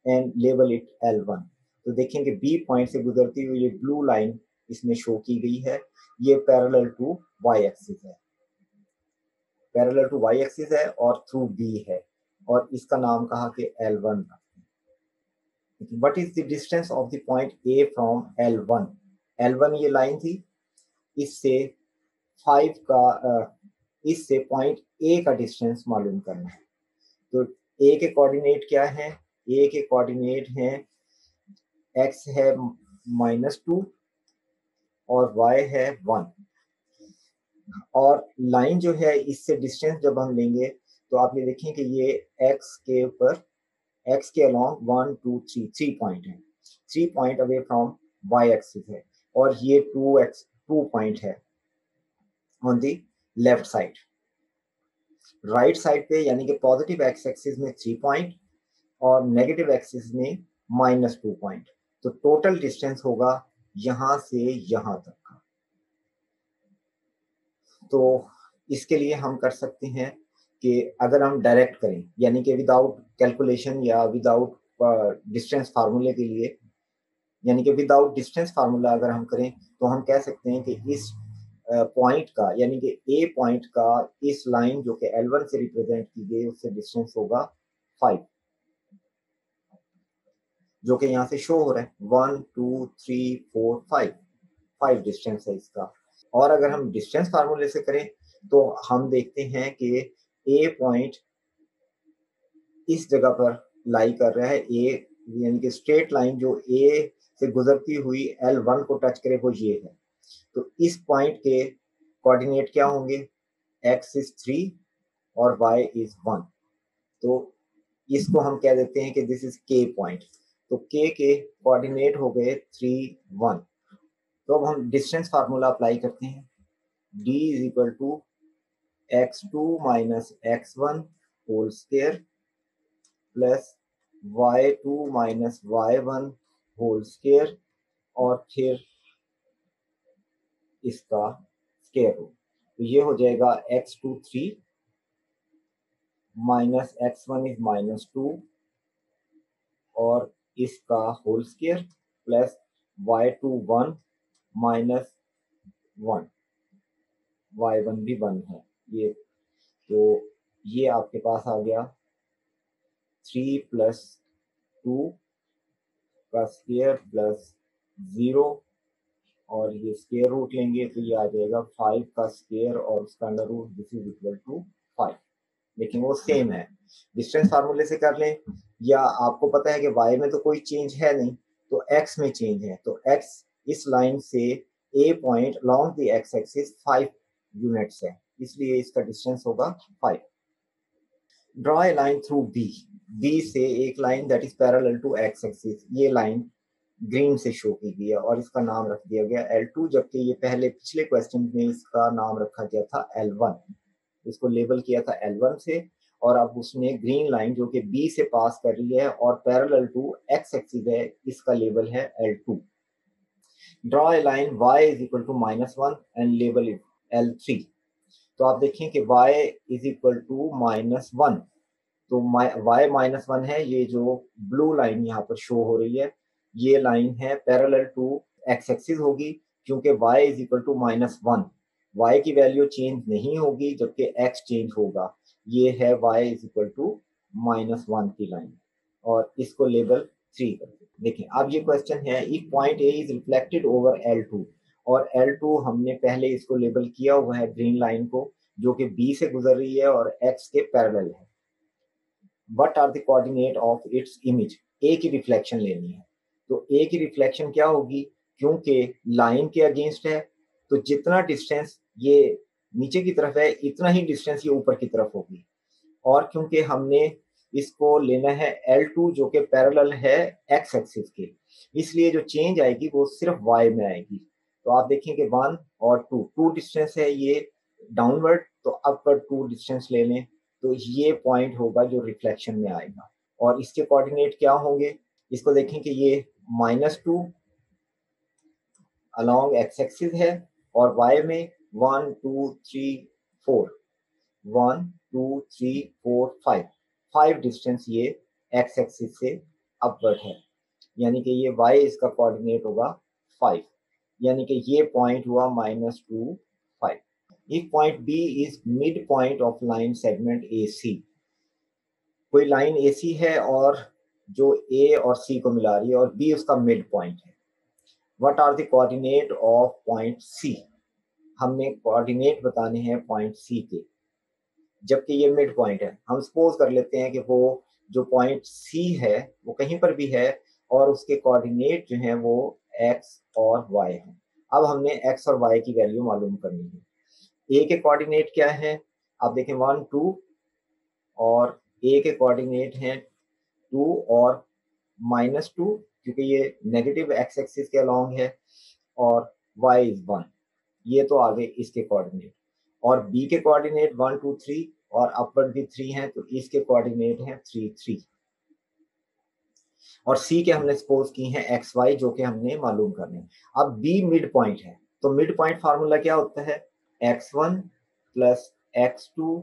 and label it L1. तो देखेंगे B पॉइंट से गुजरती हुई ये ब्लू लाइन इसमें शो की गई है, ये पैरेलल टू y-axis है, पैरेलल टू y-axis है और थ्रू B है, और इसका नाम कहा कि L1. What is the distance of the point A from L1? L1 ये लाइन थी, इससे 5 का इससे पॉइंट ए का डिस्टेंस मालूम करना है. तो ए के कोऑर्डिनेट क्या है? ए के कोऑर्डिनेट हैं एक्स है -2 और वाई है 1, और लाइन जो है इससे डिस्टेंस जब हम लेंगे तो आप ये देखें कि ये एक्स के ऊपर एक्स के अलोंग 1 2 3 पॉइंट है, 3 point away from y axis है, और ये 2 पॉइंट है on the left side. Right side पे यानी कि पॉजिटिव एक्स एक्सिस में 3 पॉइंट और नेगेटिव एक्सिस में -2 पॉइंट. तो टोटल डिस्टेंस होगा यहां से यहां तक का. तो इसके लिए हम कर सकते हैं कि अगर हम डायरेक्ट करें यानी कि विदाउट कैलकुलेशन या विदाउट डिस्टेंस फार्मूले के लिए, यानी कि विदाउट डिस्टेंस फार्मूला अगर हम करें तो हम कह सकते हैं कि इस पॉइंट का यानी कि ए पॉइंट का इस लाइन जो कि L1 से रिप्रेजेंट की गई उससे डिस्टेंस होगा 5, जो कि यहाँ से शो हो रहा है 1 2 3 4 5 डिस्टेंस है इसका. और अगर हम डिस्टेंस फार्मूले से करें तो हम देखते हैं कि ए पॉइंट इस जगह पर लाई कर रहा है, ए यानी कि स्ट्रेट लाइन जो ए से गुजरती हुई L1 को टच करे वो ये है. तो इस पॉइंट के कोऑर्डिनेट क्या होंगे? x इज 3 और y इज 1. तो इसको हम कह देते हैं कि दिस इज k पॉइंट. तो k के कोऑर्डिनेट हो गए 3 1. तो अब हम डिस्टेंस फार्मूला अप्लाई करते हैं. d is equal to x2 minus x1 whole square plus y2 minus y1 whole square और फिर इसका स्क्वायर रूट. तो ये हो जाएगा x2 3 माइनस x1 इज -2 और इसका whole square plus y2 1 minus 1, y1 भी 1 है ये. तो ये आपके पास आ गया 3 प्लस 2 का स्क्वायर प्लस 0, और ये स्क्वायर रूट लेंगे तो ये आ जाएगा 5 का स्क्वायर और उसका under root, this is equal to 5. लेकिन वो सेम है. डिस्टेंस फार्मूले से कर लें, या आपको पता है कि y में तो कोई चेंज है नहीं तो x में चेंज है. तो x इस लाइन से a point along the x axis 5 units है, इसलिए इसका डिस्टेंस होगा 5. Draw a line through b से एक line that is parallel to x axis. ये लाइन ग्रीन से शो की गई है और इसका नाम रख दिया गया L2, जबकि ये पहले पिछले क्वेश्चन में इसका नाम रखा गया था L1. इसको लेबल किया था L1 से, और अब उसने ग्रीन लाइन जो कि B से पास कर रही है और पैरेलल टू x एक्सिस है, इसका लेबल है L2. Draw a line y is equal to -1 and label it L3. तो आप देखें कि y इज इक्वल टू -1, तो y -1 है. ये जो ब्लू लाइन यहाँ पर शो हो रही है ये लाइन है पैरेलल टू x एक्सिस होगी, क्योंकि y is equal to -1, y की वैल्यू चेंज नहीं होगी जबकि x चेंज होगा. ये है y इज इक्वल टू -1 की लाइन, और इसको लेबल 3 कर दें. देखिए अब ये क्वेश्चन है, if point A is reflected over L2, और L2 हमने पहले इसको लेबल किया हुआ है ग्रीन लाइन को, जो कि B से गुजर रही है और x के पैरेलल है. What are the coordinate of its image? A की रिफ्लेक्शन लेनी है. तो A की रिफ्लेक्शन क्या होगी? क्योंकि लाइन के अगेंस्ट है तो जितना डिस्टेंस ये नीचे की तरफ है, इतना ही डिस्टेंस ये ऊपर की तरफ होगी। और क्योंकि हमने इसको लेना है L2 जो कि पैरेलल है x एक्सिस के, इसलिए जो चेंज आएगी वो सिर्फ y में आएगी। तो आप देखेंगे 1 और 2 डिस्टेंस है ये डाउनवर्ड, तो अपवर्ड 2 डिस्टेंस ले लें, तो ये पॉइंट होगा जो रिफ्लेक्शन में आएगा। और इसके कोऑर्डिनेट क्या होंगे, इसको देखें कि ये -2 अलॉन्ग x एक्सिस है और y में 1 2 3 4 1 2 3 4 5 डिस्टेंस ये x एक्सिस से अपवर्ड है, यानी कि ये y इसका कोऑर्डिनेट होगा 5, यानी कि ये पॉइंट हुआ -2 5। If point B is mid point of line segment AC, कोई लाइन AC है और जो A और C को मिला रही है और B उसका मिड पॉइंट है। What are the coordinate of point C, हमने कोऑर्डिनेट बताने हैं पॉइंट C के, जबकि ये मिड पॉइंट है। हम सपोज कर लेते हैं कि वो जो पॉइंट C है वो कहीं पर भी है और उसके कोऑर्डिनेट जो हैं वो x और y हैं। अब हमने x और y की वैल्यू मालूम करनी है। A के कोऑर्डिनेट क्या है, आप देखें 1 2, और A के कोऑर्डिनेट हैं 2 और -2, क्योंकि ये नेगेटिव x एक्सिस के अलॉन्ग है, और y इज 1, ये तो आगे इसके कोऑर्डिनेट। और B के कोऑर्डिनेट 1 2 3 और अपवर्ड भी 3 हैं, तो इसके कोऑर्डिनेट हैं 3 3। और C के हमने सपोज की हैं एक्स वाई जो कि हमने मालूम करने। अब B मिड पॉइंट है, तो मिड पॉइंट फार्मूला क्या होता है, x1 plus x2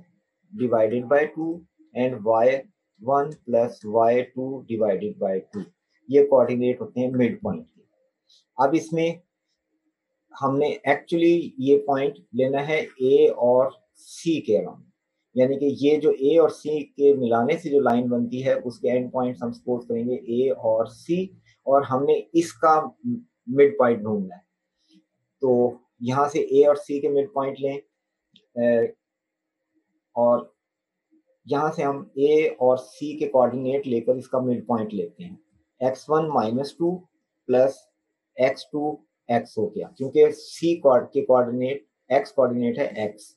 divided by 2 and y1 plus y2 divided by 2, ये कोऑर्डिनेट होते हैं मिड पॉइंट के। अब इसमें हमने एक्चुअली ये पॉइंट लेना है A और C के अराउंड, यानी कि ये जो A और C के मिलाने से जो लाइन बनती है उसके एंड पॉइंट्स हम सपोज करेंगे A और C, और हमने इसका मिड पॉइंट ढूंढना है। तो यहाँ से A और C के मिड पॉइंट लें, और यहाँ से हम A और C के कोऑर्डिनेट लेकर इसका मिड पॉइंट लेते हैं। x1 -2 प्लस x2 x हो गया, क्योंकि C के कोऑर्डिनेट x कोऑर्डिनेट है x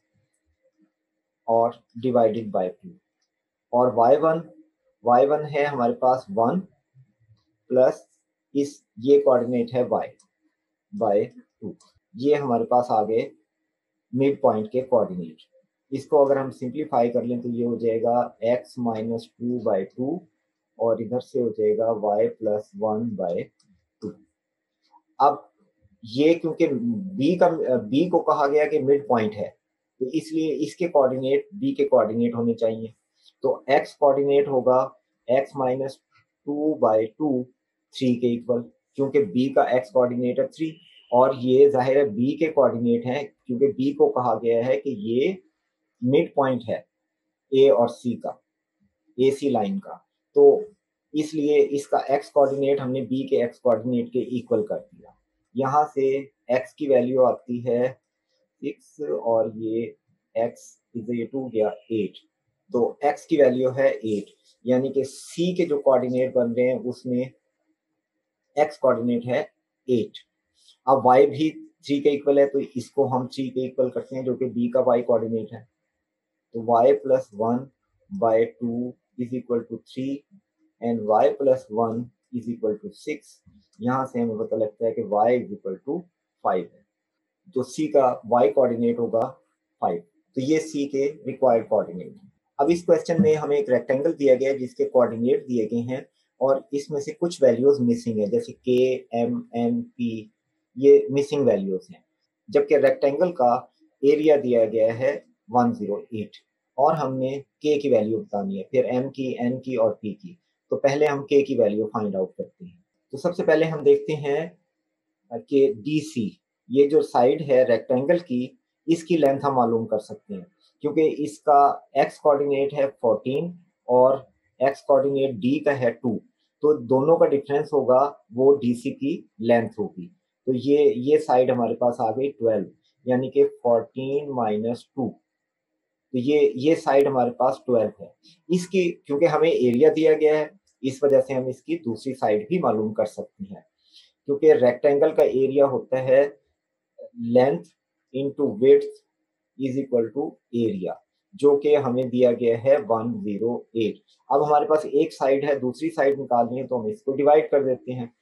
और डिवाइडेड बाय 2, और y1 है हमारे पास 1 प्लस इस ये कोऑर्डिनेट है y बाय 2, ये हमारे पास आ गए मिड पॉइंट के कोऑर्डिनेट। इसको अगर हम सिंप्लीफाई कर लें तो ये हो जाएगा x -2/2 और इधर से हो जाएगा y + 1/2। अब ये क्योंकि B को कहा गया कि मिड पॉइंट है, तो इसलिए इसके कोऑर्डिनेट B के कोऑर्डिनेट होने चाहिए। तो x कोऑर्डिनेट होगा x -2/2 3 के इक्वल, क्योंकि B का x कोऑर्डिनेट है 3, और ये जाहिर है B के कोऑर्डिनेट है क्योंकि B को कहा गया है कि ये मिड पॉइंट है A और C का, AC लाइन का, तो इसलिए इसका x कोऑर्डिनेट हमने B के x कोऑर्डिनेट के इक्वल कर दिया। यहाँ से x की वैल्यू आती है 6 और ये x ये 2 गया 8, तो x की वैल्यू है 8, यानी कि C के जो कोऑर्डिनेट बन रहे हैं उसमें x कोऑर्डिनेट है 8। अब y भी 3 के इक्वल है, तो इसको हम 3 के इक्वल करते हैं जो कि B का y कोऑर्डिनेट है, तो y + 1/2 is equal to 3 and y + 1 is equal to 6। यहाँ से हमें पता लगता है कि y इज इक्वल टू 5 है, तो C का y कोऑर्डिनेट होगा 5। तो ये C के रिक्वायर्ड कोऑर्डिनेट। अब इस क्वेश्चन में हमें एक रेक्टेंगल दिया गया है जिसके कोऑर्डिनेट दिए गए हैं और इसमें से कुछ वैल्यूज मिसिंग है, जैसे K, M, N, P, ये मिसिंग वैल्यूज हैं, जबकि रेक्टेंगल का एरिया दिया गया है 108 और हमने K की वैल्यू बतानी है, फिर M की, N की और P की। तो पहले हम K की वैल्यू फाइंड आउट करते हैं। तो सबसे पहले हम देखते हैं कि DC, ये जो साइड है रेक्टेंगल की, इसकी लेंथ हम मालूम कर सकते हैं, क्योंकि इसका x कोऑर्डिनेट है 14 और x कोऑर्डिनेट D का है 2, तो दोनों का डिफरेंस होगा वो DC की लेंथ होगी। तो ये साइड हमारे पास आ गई 12, यानी कि 14 - 2, तो ये साइड हमारे पास 12 है। इसकी क्योंकि हमें एरिया दिया गया है, इस वजह से हम इसकी दूसरी साइड भी मालूम कर सकते हैं, क्योंकि रेक्टेंगल का एरिया होता है length into width is equal to area, जो कि हमें दिया गया है 108। अब हमारे पास एक साइड है, दूसरी साइड निकालनी है तो हम इसको डिवाइड कर देते हैं।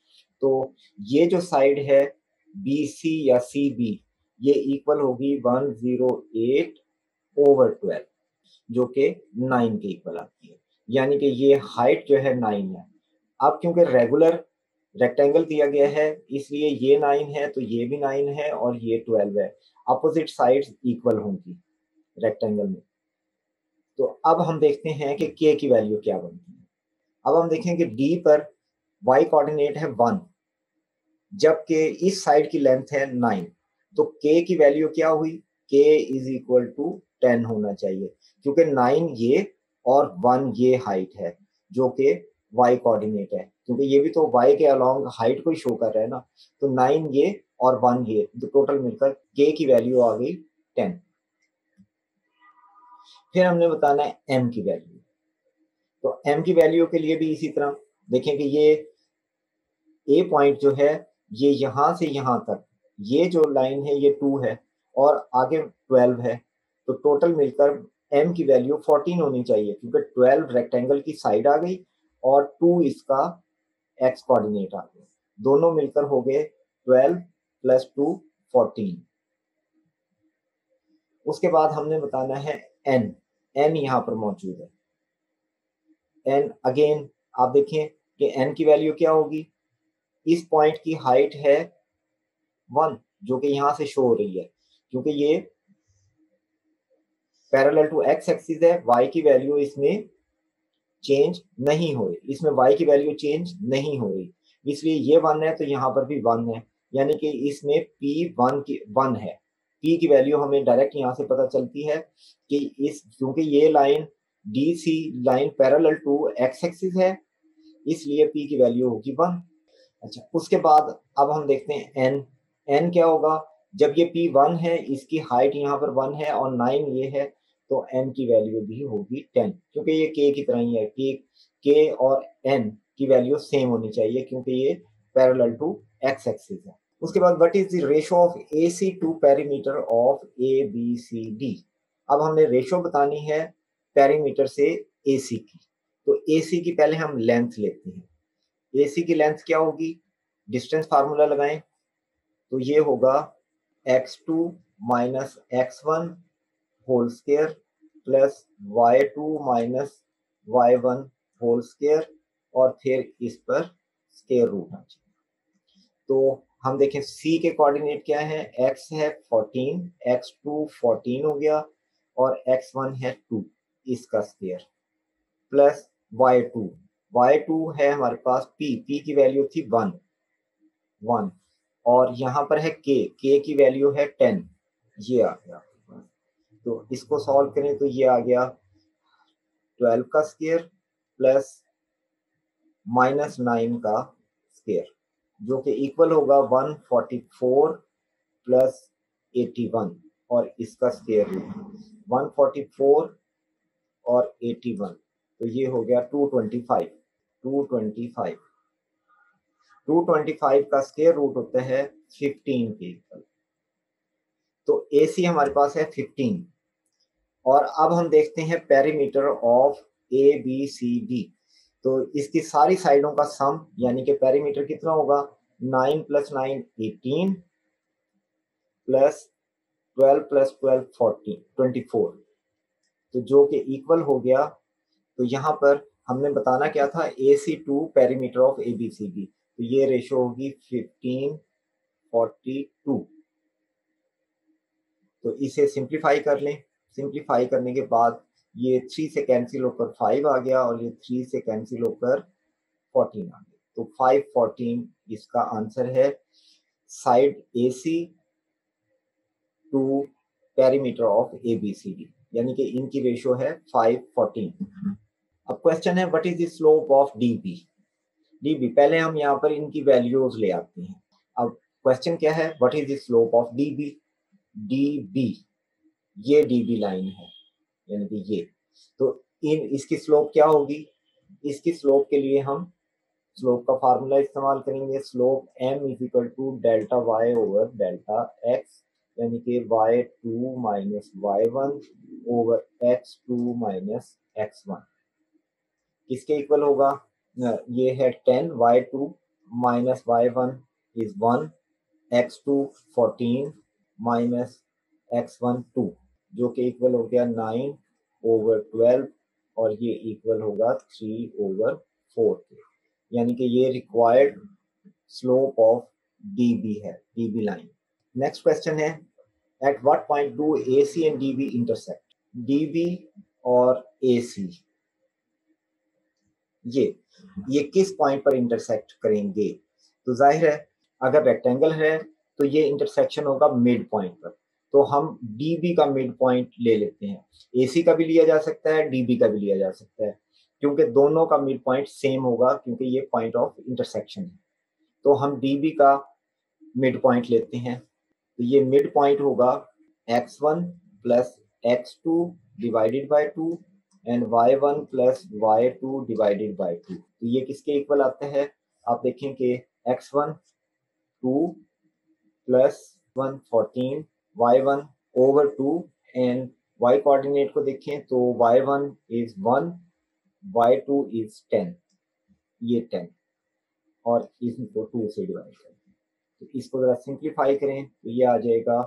तो ये जो साइड है बी सी या सी बी, ये इक्वल होगी 108/12, जो कि 9 के इक्वल आती है। यानी कि ये हाइट जो है 9 है। अब क्योंकि रेगुलर रेक्टेंगल दिया गया है इसलिए ये 9 है तो ये भी 9 है और ये 12 है। अपोजिट साइड्स इक्वल होंगी रेक्टेंगल में। तो अब हम देखते हैं कि k की वैल्यू क्या बनती है। अब हम देखें कि d पर y कोऑर्डिनेट है 1, जबकि इस साइड की लेंथ है 9, तो k की वैल्यू क्या हुई, k इज इक्वल टू 10 होना चाहिए, क्योंकि 9 ये और 1 ये हाइट है जो कि y कोऑर्डिनेट है, क्योंकि ये भी तो y के अलोंग हाइट को ही शो कर रहा है ना। तो 9 ये और 1 ये, तो टोटल मिलकर k की वैल्यू आ गई 10। फिर हमने बताना है m की वैल्यू। तो m की वैल्यू के लिए भी इसी तरह देखें कि ये a पॉइंट जो है ये यहां से यहां तक, ये जो लाइन है ये 2 है और आगे 12 है, तो टोटल मिलकर m की वैल्यू 14 होनी चाहिए, क्योंकि 12 रेक्टेंगल की साइड आ गई और 2 इसका x कोऑर्डिनेट आ गया, दोनों मिलकर हो गए 12 + 2 14। उसके बाद हमने बताना है n, n यहाँ पर मौजूद है। n अगेन आप देखें कि n की वैल्यू क्या होगी, इस पॉइंट की हाइट है 1 जो कि यहां से शो हो रही है, क्योंकि ये पैरेलल टू x एक्सिस है, y की वैल्यू इसमें चेंज नहीं हो रही, इसमें y की वैल्यू चेंज नहीं हो रही, इसलिए ये 1 है तो यहाँ पर भी 1 है, यानी कि इसमें p 1 है। p की वैल्यू हमें डायरेक्ट यहाँ से पता चलती है कि इस, क्योंकि ये line DC line parallel to x axis है, इसलिए p की वैल्यू होगी 1। अच्छा, उसके बाद अब हम देखते हैं n। n क्या होगा, जब ये p1 है, इसकी हाइट यहाँ पर 1 है और 9 ये है, तो n की वैल्यू भी होगी 10, क्योंकि ये k की तरह ही है कि k और n की वैल्यू सेम होनी चाहिए, क्योंकि ये पैरेलल टू x एक्सिस है। उसके बाद what is the ratio of AC to perimeter of ABCD। अब हमने रेशो बतानी है पेरीमीटर से AC की। तो AC की पहले हम लेंथ लेते हैं। AC की लेंथ क्या होगी, डिस्टेंस फार्मूला लगाएं, तो ये होगा x2 minus x1 whole square plus y2 minus y1 whole square और फिर इस पर स्क्वायर रूट आ जाए। तो हम देखें C के कोऑर्डिनेट क्या है, x है 14, x2 14 हो गया और x1 है 2, इसका स्क्वायर प्लस y2 है हमारे पास p की वैल्यू थी 1 और यहाँ पर है k की वैल्यू है 10, ये आ गया। तो इसको सॉल्व करें तो ये आ गया 12 का स्क्वायर प्लस -9 का स्क्वायर, जो कि इक्वल होगा 144 प्लस 81 और इसका स्क्वायर रूट 144 और 81, तो ये हो गया 225। 225 का स्क्वायर रूट होता है 15 के इक्वल। तो AC हमारे पास है 15 और अब हम देखते हैं पेरीमीटर ऑफ ABCD। तो इसकी सारी साइडों का सम यानी कि पेरीमीटर कितना होगा, 9 + 9 18 प्लस 12 + 12 24, तो जो कि इक्वल हो गया। तो यहाँ पर हमने बताना क्या था, AC to perimeter of ABCD, तो ये रेशो होगी 15:42। तो इसे सिंप्लीफाई कर लें, सिंप्लीफाई करने के बाद ये 3 से कैंसिल होकर 5 आ गया और ये 3 से कैंसिल होकर 14 आ गया, तो 514 इसका आंसर है side AC to perimeter of ABCD, यानी कि इनकी रेशो है 514। अब क्वेश्चन है what is the slope of DB। पहले हम यहाँ पर इनकी वैल्यूज ले आते हैं। अब क्वेश्चन क्या है, what is the slope of DB, ये DB लाइन है यानी कि ये, तो इसकी स्लोप क्या होगी, इसकी स्लोप के लिए हम स्लोप का फार्मूला इस्तेमाल करेंगे, स्लोप m = डेल्टा y/डेल्टा x यानी कि y2 minus y1 over x2 minus x1 किसके इक्वल होगा? ये है 10, y2 minus y1 is 1, x2 14 minus x1 2 जो कि इक्वल हो गया 9 ओवर 12 और ये इक्वल होगा 3 ओवर 4 के, यानी कि ये रिक्वायर्ड स्लोप ऑफ डीबी है, डीबी लाइन। नेक्स्ट क्वेश्चन है at what point do AC and DB intersect? DB और AC ये किस पॉइंट पर इंटरसेक्ट करेंगे? तो जाहिर है अगर रेक्टेंगल है तो ये इंटरसेक्शन होगा मिड पॉइंट पर, तो हम DB का मिड पॉइंट ले लेते हैं। AC का भी लिया जा सकता है, DB का भी लिया जा सकता है, क्योंकि दोनों का मिड पॉइंट सेम होगा, क्योंकि ये पॉइंट ऑफ इंटरसेक्शन है। तो हम DB का मिड पॉइंट लेते हैं, तो ये मिड पॉइंट होगा x1 plus x2 divided by 2 and y1 plus y2 divided by 2। तो ये किसके इक्वल आता है? आप देखें कि x1 2 plus 1 14 y1 over 2 and y coordinate को देखें तो y1 इज 1 y2 इज 10, ये 10 और इसको 2 से डिवाइड करें तो इसको जरा सिंप्लीफाई करें तो ये आ जाएगा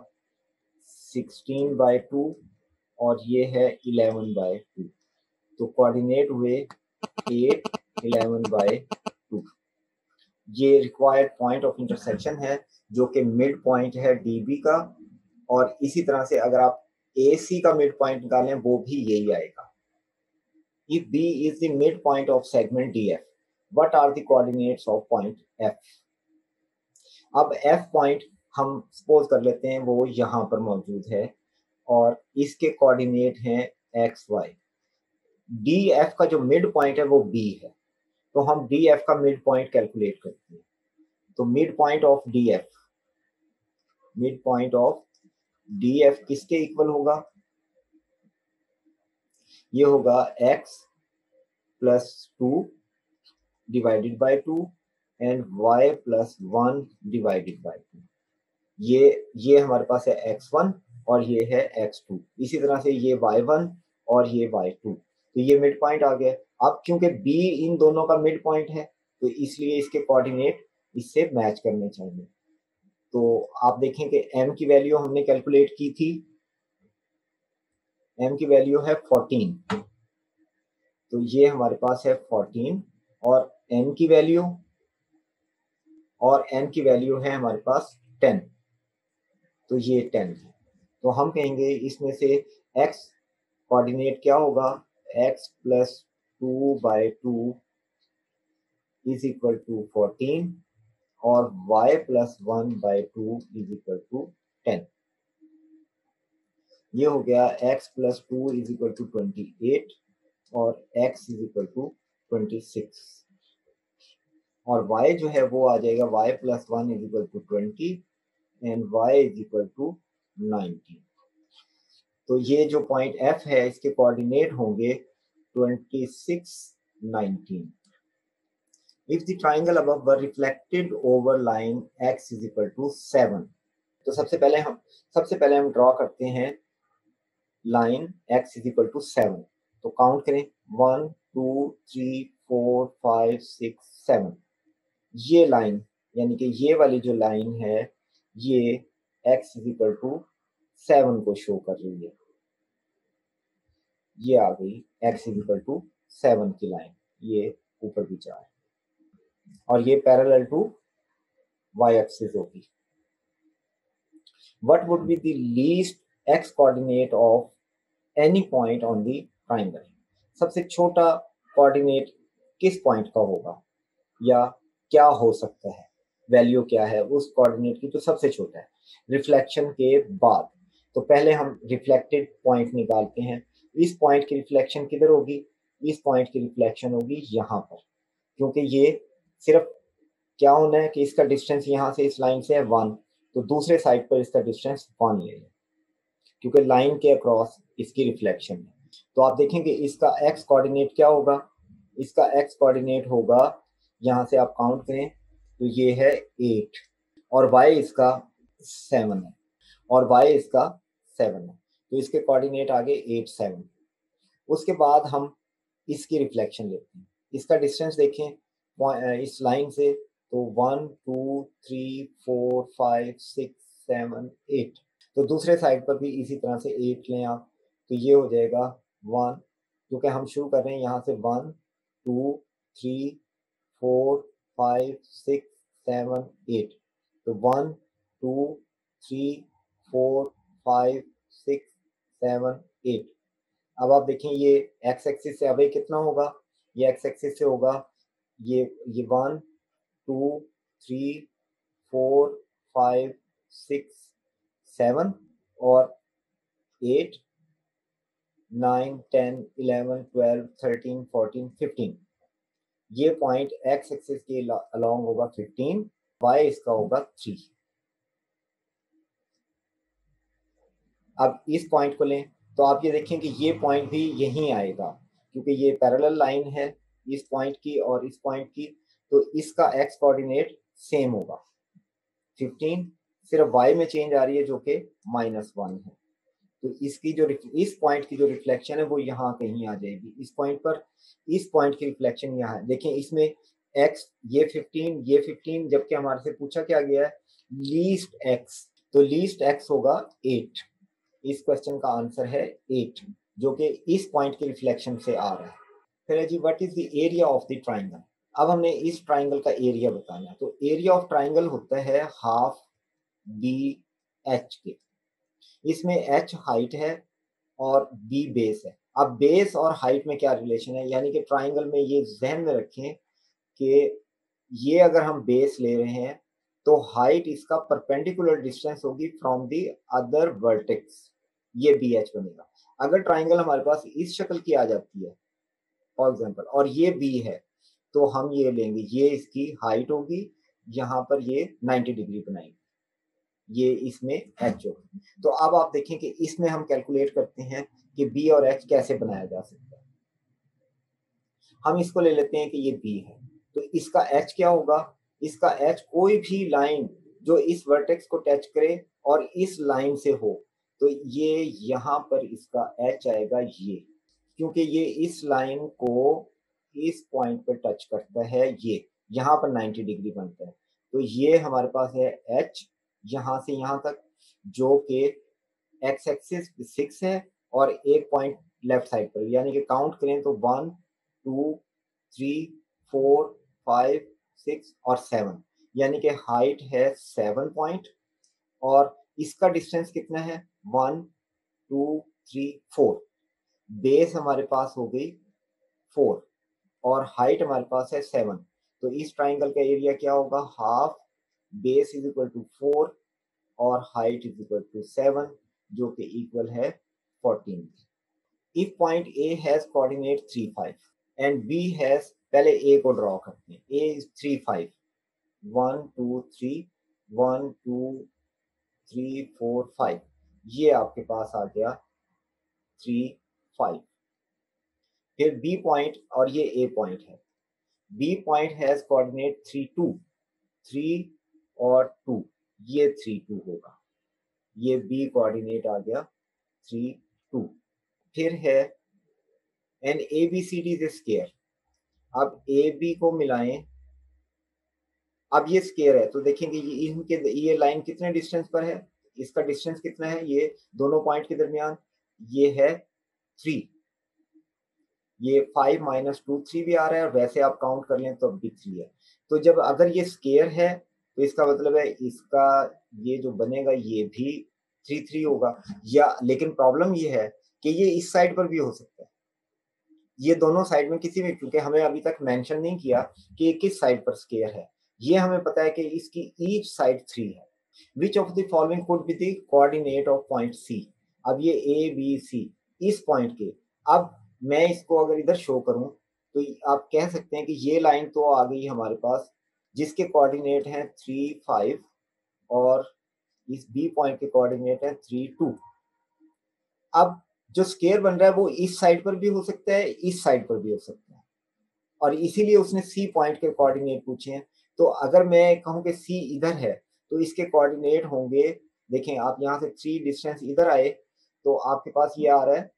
16 बाय 2 और ये है 11 बाय 2। तो कोऑर्डिनेट हुए 8 11 बाय 2। ये रिक्वायर्ड पॉइंट ऑफ इंटरसेक्शन है जो कि मिड पॉइंट है DB का, और इसी तरह से अगर आप AC का मिड पॉइंट निकालें वो भी यही आएगा। If B is the midpoint of segment DF, what are the coordinates of point F? अब F पॉइंट हम सपोज कर लेते हैं वो यहाँ पर मौजूद है और इसके कोऑर्डिनेट हैं x y। DF का जो मिड पॉइंट है वो B है, तो हम DF का मिड पॉइंट कैलकुलेट करते हैं। तो मिड पॉइंट ऑफ DF किसके इक्वल होगा? ये होगा x plus 2 divided by 2 and y plus 1 divided by 2। ये हमारे पास है x1 और ये है x2। इसी तरह से ये y1 और ये y2, तो ये मिड पॉइंट आ गया। अब क्योंकि B इन दोनों का मिड पॉइंट है तो इसलिए इसके कोऑर्डिनेट इससे मैच करने चाहिए। तो आप देखें कि m की वैल्यू हमने कैलकुलेट की थी, m की वैल्यू है 14, तो ये हमारे पास है 14 और n की वैल्यू है हमारे पास 10, तो ये 10 है। तो हम कहेंगे इसमें से x कोऑर्डिनेट क्या होगा? x plus 2 by 2 is equal to 14 और y plus 1 by 2 is equal to 10। ये हो गया x plus 2 is equal to 28 और x इज इक्वल टू 26 और y जो है वो आ जाएगा y plus 1 is equal to 20 and y is equal to 19। तो ये जो पॉइंट F है इसके कोऑर्डिनेट होंगे 26 19। If the triangle above were reflected over line x is equal to 7, तो सबसे पहले हम ड्रॉ करते हैं line x is equal to 7। तो काउंट करें 1 2 3 4 5 6 7। ये लाइन यानी कि ये वाली जो लाइन है ये x is equal to 7 को शो कर रही है। ये आ गई x is equal to 7 की लाइन, ये ऊपर भी जा रहा है और ये पैरेलल टू y एक्सिस होगी। What would be the least x coordinate of any point on the triangle? सबसे छोटा कोऑर्डिनेट किस पॉइंट का होगा या क्या हो सकता है, वैल्यू क्या है उस कोऑर्डिनेट की जो सबसे छोटा है रिफ्लेक्शन के बाद? तो पहले हम रिफ्लेक्टेड पॉइंट निकालते हैं। इस पॉइंट की रिफ्लेक्शन किधर होगी? इस पॉइंट की रिफ्लेक्शन होगी यहाँ पर, क्योंकि ये सिर्फ क्या होना है कि इसका डिस्टेंस यहाँ से इस लाइन से है 1, तो दूसरे साइड पर इसका डिस्टेंस 1 ले लें, क्योंकि लाइन के अक्रॉस इसकी रिफ्लेक्शन है। तो आप देखेंगे इसका x कोऑर्डिनेट क्या होगा? इसका x कोऑर्डिनेट होगा, यहाँ से आप काउंट करें तो ये है 8 और y इसका 7 है। और y इसका 7 है, तो इसके कोऑर्डिनेट आ गए 8 7। उसके बाद हम इसकी रिफ्लेक्शन लेते हैं, इसका डिस्टेंस देखें इस लाइन से, तो 1 2 3 4 5 6 7 8, तो दूसरे साइड पर भी इसी तरह से 8 लें आप, तो ये हो जाएगा 1, क्योंकि हम शुरू कर रहे हैं यहाँ से 1 2 3 4 5 6 7 8, तो 1 2 3 4 5 6 7 8। अब आप देखें ये एक्स एक्सिस से, अब ये कितना होगा, ये एक्स एक्सिस से होगा ये 1 2 3 4 5 6 7 और 8 9 10 11 12 13 14 15। ये पॉइंट एक्स एक्सिस के अलोंग होगा 15, वाई इसका होगा 3। अब इस पॉइंट को लें तो आप ये देखें कि ये पॉइंट भी यहीं आएगा, क्योंकि ये पैरेलल लाइन है इस पॉइंट की और इस पॉइंट की, तो इसका एक्स कोऑर्डिनेट सेम होगा 15, सिर्फ वाई में चेंज आ रही है जो कि -1 है। तो इसकी जो इस पॉइंट की जो रिफ्लेक्शन है वो यहाँ कहीं आ जाएगी इस पॉइंट पर, इस पॉइंट की रिफ्लेक्शन यहाँ है। देखें इसमें x ये 15 जबकि हमारे से पूछा क्या गया है लीस्ट x, तो लीस्ट x होगा 8। इस क्वेश्चन का आंसर है 8, जो कि इस पॉइंट की रिफ्लेक्शन से आ रहा है। फिर है जी what is the area of the triangle. अब हमने इस ट्राइंगल का एरिया बताना है, तो एरिया ऑफ ट्राइंगल होता है हाफ बी एच के। इसमें h हाइट है और b बेस है। अब बेस और हाइट में क्या रिलेशन है, यानी कि ट्राइंगल में ये जहन में रखें कि ये अगर हम बेस ले रहे हैं तो हाइट इसका परपेंडिकुलर डिस्टेंस होगी फ्रॉम द अदर वर्टेक्स, ये BH बनेगा। अगर ट्राइंगल हमारे पास इस शक्ल की आ जाती है फॉर एग्जांपल और ये B है, तो हम ये लेंगे, ये इसकी हाइट होगी, यहाँ पर ये 90 डिग्री बनाएंगे, ये इसमें h होगी। तो अब आप देखें कि इसमें हम कैलकुलेट करते हैं कि b और h कैसे बनाया जा सकता है। हम इसको ले लेते हैं कि ये b है, तो इसका h क्या होगा, इसका h कोई भी लाइन जो इस वर्टेक्स को टच करे और इस लाइन से हो, तो ये यहाँ पर इसका h आएगा ये, क्योंकि ये इस लाइन को इस पॉइंट पर टच करता है, ये यहाँ पर 90 डिग्री बनता है, तो ये हमारे पास है h यहाँ से यहाँ तक, जो कि एक्स एक्सिस 6 है और एक पॉइंट लेफ्ट साइड पर, यानी कि काउंट करें तो 1 2 3 4 5 6 और 7, यानी कि हाइट है 7 पॉइंट और इसका डिस्टेंस कितना है 1 2 3 4। बेस हमारे पास हो गई 4 और हाइट हमारे पास है 7, तो इस ट्राइंगल का एरिया क्या होगा, half base is equal to 4 और हाइट इज इक्वल टू 7, जो कि इक्वल है 14। If point A has coordinate 3 5 and B has, पहले ए को ड्रॉ करते हैं, ए इज 3 5 1 2 3 1 2 3 4 5, ये आपके पास आ गया 3 5। फिर बी पॉइंट और ये ए पॉइंट है, बी पॉइंट हैज कोऑर्डिनेट 3 2 3 और 2, ये 3 2 होगा, ये बी कोऑर्डिनेट आ गया 3 2। फिर है an A B C D is square, अब ए बी को मिलाएं, अब ये स्केयर है तो देखेंगे ये इनके ये लाइन कितने डिस्टेंस पर है, इसका डिस्टेंस कितना है ये दोनों पॉइंट के दरमियान, ये है 3, ये 5 -2 3 भी आ रहा है और वैसे आप काउंट कर लें तो भी 3 है। तो जब अगर ये स्केयर है तो इसका मतलब है इसका ये जो बनेगा ये भी 3 3 होगा, या लेकिन प्रॉब्लम ये है कि ये इस साइड पर भी हो सकता है, ये दोनों साइड में किसी भी, क्योंकि हमें अभी तक मेंशन नहीं किया कि किस साइड पर स्केयर है, ये हमें पता है कि इसकी ईच साइड 3 है। Which of the following could be the coordinate of point C, अब ये ए बी सी इस पॉइंट के, अब मैं इसको अगर इधर शो करूं तो आप कह सकते हैं कि ये लाइन तो आ गई हमारे पास जिसके कोऑर्डिनेट हैं 3 5 और इस बी पॉइंट के कोऑर्डिनेट है 3 2। अब जो स्केयर बन रहा है वो इस साइड पर भी हो सकता है, इस साइड पर भी हो सकता है, और इसीलिए उसने सी पॉइंट के कोऑर्डिनेट पूछे हैं। तो अगर मैं कहूं कि सी इधर है तो इसके कोऑर्डिनेट होंगे, देखें आप यहाँ से 3 डिस्टेंस इधर आए तो आपके पास ये आ रहा है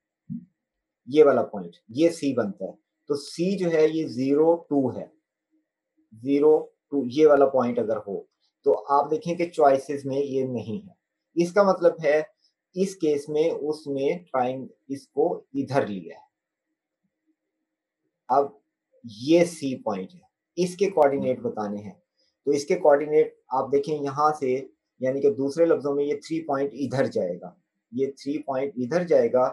ये वाला पॉइंट, ये सी बनता है। तो सी जो है ये 0 2 है, 0 2 ये वाला पॉइंट अगर हो तो आप देखें कि चॉइसेस में ये नहीं है। इसका मतलब है इस केस में उसने ट्राइंग इसको इधर लिया है। अब ये सी पॉइंट है, इसके कोऑर्डिनेट बताने हैं। तो इसके कोऑर्डिनेट आप देखें यहाँ से, यानी कि दूसरे लफ्जों में ये 3 पॉइंट इधर जाएगा, ये 3 पॉइंट इधर जाएगा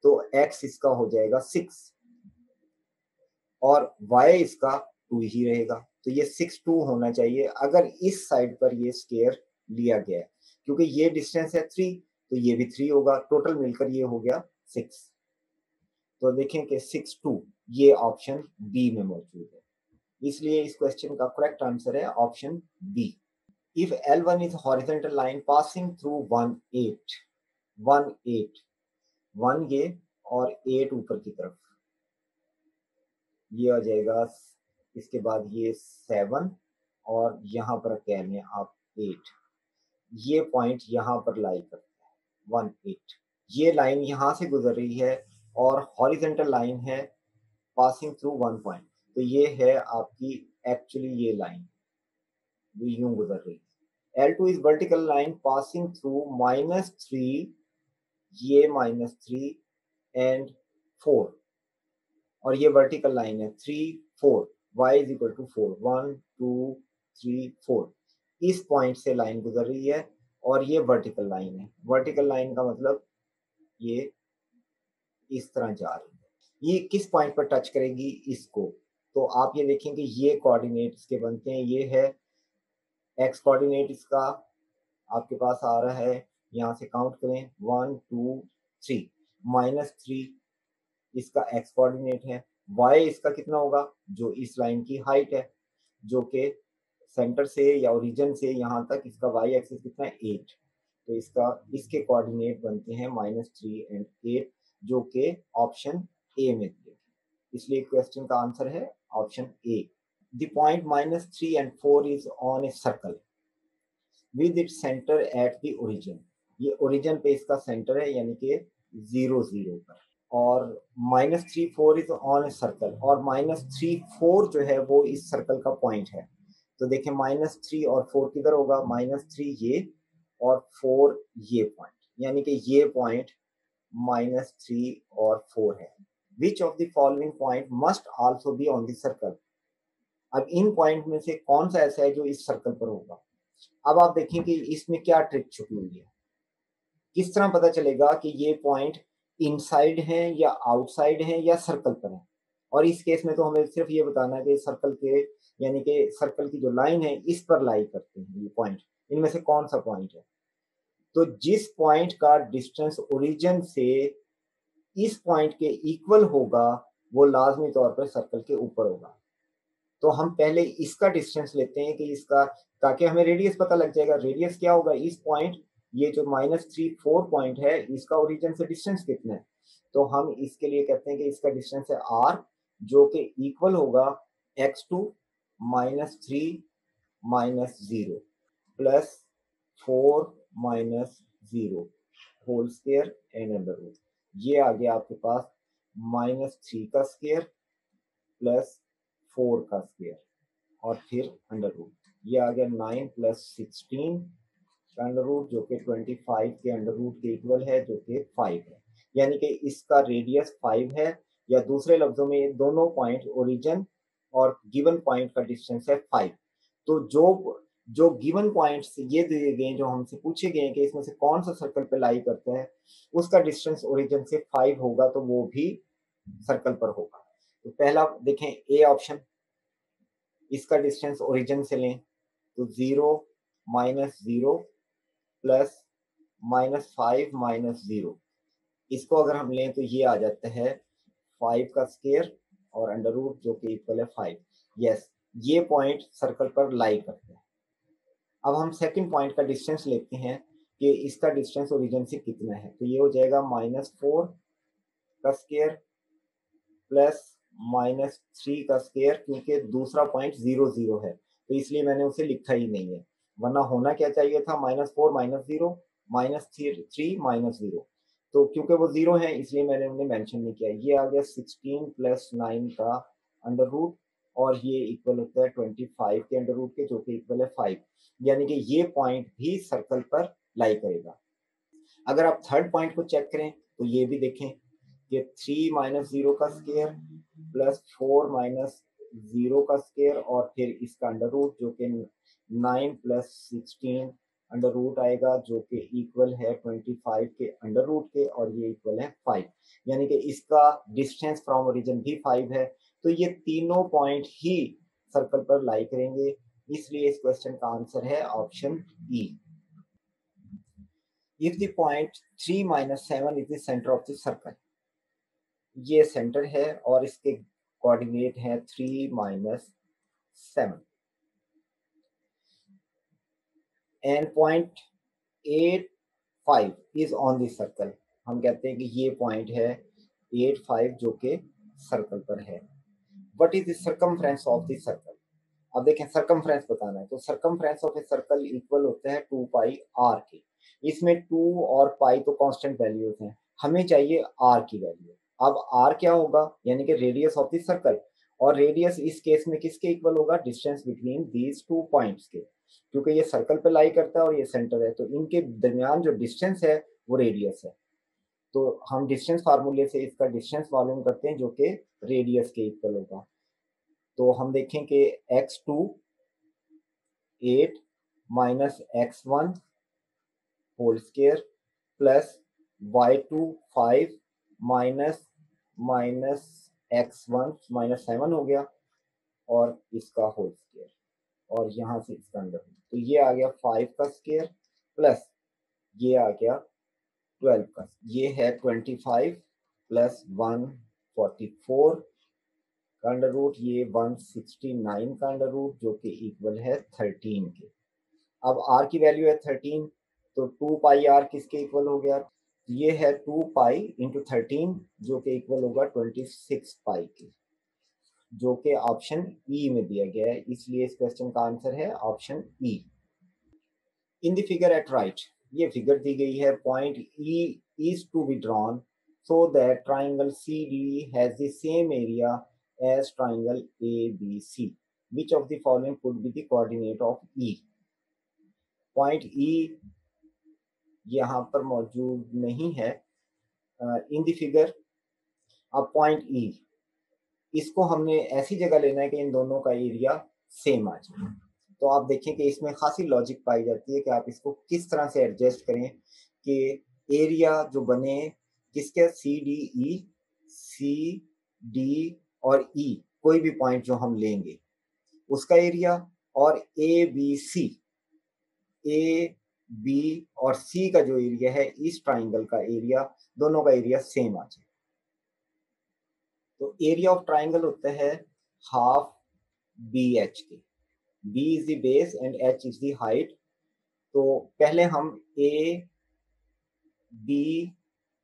तो x इसका हो जाएगा 6 और y इसका 2 ही रहेगा। तो ये 6 2 होना चाहिए अगर इस साइड पर ये स्क्वायर लिया गया है, क्योंकि ये डिस्टेंस है 3 तो ये भी 3 होगा, टोटल मिलकर ये हो गया 6। तो देखें कि 6 2 ये ऑप्शन बी में मौजूद है, इसलिए इस क्वेश्चन का करेक्ट आंसर है option B. If L1 is horizontal line passing through 1 8 1 8 1 ये और 8 ऊपर की तरफ, ये आ जाएगा, इसके बाद ये 7 और यहाँ पर कह लें आप 8, ये पॉइंट यहाँ पर लाई करता है 1 8। ये लाइन यहाँ से गुजर रही है और हॉरिजॉन्टल लाइन है पासिंग थ्रू 1 पॉइंट, तो ये है आपकी एक्चुअली ये लाइन जो यूं गुजर रही है। L2 is vertical line passing through -3, ये -3 एंड 4 और ये वर्टिकल लाइन है 3 4, y इज इक्वल टू 4 1 2 3 4। इस पॉइंट से लाइन गुजर रही है और ये वर्टिकल लाइन है। वर्टिकल लाइन का मतलब ये इस तरह जा रही है। ये किस पॉइंट पर टच करेगी इसको, तो आप ये देखेंगे ये कोऑर्डिनेट इसके बनते हैं। ये है एक्स कोऑर्डिनेट, इसका आपके पास आ रहा है, यहाँ से काउंट करें 1 2 3 -3 इसका एक्स कोऑर्डिनेट है। y इसका कितना होगा, जो इस लाइन की हाइट है, जो कि सेंटर से या ओरिजिन से यहाँ तक इसका y एक्सिस कितना है 8, तो इसका इसके कोऑर्डिनेट बनते हैं -3 एंड 8, जो कि ऑप्शन ए में दिए, इसलिए क्वेश्चन का आंसर है option A. The point -3 and 4 is on a circle with its centre at the origin, ये ओरिजिन पे इसका सेंटर है यानी कि 0 0 पर, और -3 4 इज ऑन ए सर्कल, और -3 4 जो है वो इस सर्कल का पॉइंट है। तो देखें -3 और 4 किधर होगा, -3 ये और 4 ये पॉइंट, यानी कि ये पॉइंट -3 और 4 है। Which of the following point must also be on the circle, अब इन पॉइंट में से कौन सा ऐसा है जो इस सर्कल पर होगा। अब आप देखें कि इसमें क्या ट्रिक छुपी हुई है, किस तरह पता चलेगा कि ये पॉइंट इनसाइड है या आउटसाइड है या सर्कल पर है। और इस केस में तो हमें सिर्फ ये बताना है कि सर्कल के, यानी कि सर्कल की जो लाइन है इस पर लाई करते हैं ये पॉइंट, इनमें से कौन सा पॉइंट है। तो जिस पॉइंट का डिस्टेंस ओरिजिन से इस पॉइंट के इक्वल होगा वो लाजमी तौर पर सर्कल के ऊपर होगा। तो हम पहले इसका डिस्टेंस लेते हैं कि इसका, ताकि हमें रेडियस पता लग जाएगा। रेडियस क्या होगा, इस पॉइंट, ये जो -3 4 पॉइंट है इसका ओरिजिन से डिस्टेंस कितना है, तो हम इसके लिए कहते हैं कि इसका डिस्टेंस है r, जो कि इक्वल होगा x2 -3 -0 plus 4 -0 whole square and under root. ये आ गया आपके पास -3 का स्क्वायर प्लस 4 का स्क्वायर और फिर अंडर रूट, ये आ गया 9 + 16 का अंडर रूट, जो कि 25 के अंडर रूट के इक्वल है, जो कि 5 है। यानी कि इसका रेडियस 5 है, या दूसरे लफ्जों में दोनों पॉइंट ओरिजिन और गिवन पॉइंट का डिस्टेंस है 5। तो जो गिवन पॉइंट्स ये दिए गए, जो हमसे पूछे गए कि इसमें से कौन सा सर्कल पे लाई करता है, उसका डिस्टेंस ओरिजिन से 5 होगा, तो वो भी सर्कल पर होगा। तो पहला देखें ए ऑप्शन, इसका डिस्टेंस ओरिजिन से लें तो 0 -0 प्लस -5 -0, इसको अगर हम लें तो ये आ जाता है 5 का स्क्वायर और अंडर रूट, जो कि इक्वल है 5। यस, ये पॉइंट सर्कल पर लाई करते हैं। अब हम सेकंड पॉइंट का डिस्टेंस लेते हैं कि इसका डिस्टेंस ओरिजिन से कितना है, तो ये हो जाएगा -4 का स्क्वायर प्लस -3 का स्क्वायर, क्योंकि दूसरा पॉइंट 0 0 है तो इसलिए मैंने उसे लिखा ही नहीं है, वरना होना क्या चाहिए था -4 -0 -3 -0, तो क्योंकि वो 0 है इसलिए मैंने उन्हें मेंशन नहीं किया। ये आ गया 16 + 9 का अंडर रूट और ये इक्वल होता है 25 के अंडर रूट के, जो कि इक्वल है 5, यानी कि ये पॉइंट भी सर्कल पर लाई करेगा। अगर आप थर्ड पॉइंट को चेक करें तो ये भी देखें कि 3 - 0 का स्क्वायर प्लस 4 - 0 का स्क्वायर और फिर इसका अंडर रूट जो कि 9 + 16 अंडर रूट आएगा, जो कि इक्वल है 25 के अंडर रूट के और ये इक्वल है 5, यानी कि इसका डिस्टेंस फ्रॉम ओरिजिन भी 5 है। तो ये तीनों पॉइंट ही सर्कल पर लाई करेंगे, इसलिए इस क्वेश्चन का आंसर है option E. If the point 3 - 7 is the center of the circle, ये सेंटर है और इसके कोऑर्डिनेट है 3 - 7 and point 8 5 is on the circle। हम कहते हैं कि ये पॉइंट है 8 5 जो कि सर्कल पर है। What is the circumference of the circle? अब देखें सर्कमफ्रेंस बताना है तो circumference of a circle equal होता है 2 पाई आर के। इसमें 2 और पाई तो कांस्टेंट वैल्यूज हैं, हमें चाहिए आर की वैल्यू। अब आर क्या होगा, यानी कि रेडियस ऑफ द सर्कल, और रेडियस इस केस में किसके इक्वल होगा, डिस्टेंस बिटवीन दीज 2 पॉइंट्स के, क्योंकि ये सर्कल पे लाई करता है और ये सेंटर है, तो इनके दरमियान जो डिस्टेंस है वो रेडियस है। तो हम डिस्टेंस फार्मूले से इसका डिस्टेंस मालूम करते हैं जो कि रेडियस के इक्वल होगा। तो हम देखें कि x2 8 - x1 whole square plus y2 5 minus x1 -7 हो गया और इसका होल स्क्वायर और यहाँ से इसका अंडर, तो ये आ गया 5 का स्क्वायर प्लस ये आ गया 12 का, ये है 25 + 144 का अंडर रूट, ये 169 का अंडर रूट जो कि इक्वल है 13 के। अब r की वैल्यू है 13, तो 2 पाई r किसके इक्वल हो गया, ये है 2 पाई इंटू 13 जो कि इक्वल होगा 26 पाई के, जो कि ऑप्शन ई में दिया गया है, इसलिए इस क्वेश्चन का आंसर है option E. In the figure at right, ये फिगर दी गई है, point E is to be drawn so that triangle C D has the same area as triangle ABC. Which of the following could be the coordinate of E? Point E यहाँ पर मौजूद नहीं है इन the figure. अब point E, इसको हमने ऐसी जगह लेना है कि इन दोनों का एरिया सेम आ जाए। तो आप देखें कि इसमें खासी लॉजिक पाई जाती है कि आप इसको किस तरह से एडजस्ट करें कि एरिया जो बने किसके, सी डी और ई, कोई भी पॉइंट जो हम लेंगे उसका एरिया, और ए बी और सी का जो एरिया है इस ट्राइंगल का एरिया, दोनों का एरिया सेम आ जाए। तो एरिया ऑफ ट्राइंगल होता है हाफ बी एच के, B is the base and H is the height. तो पहले हम ए बी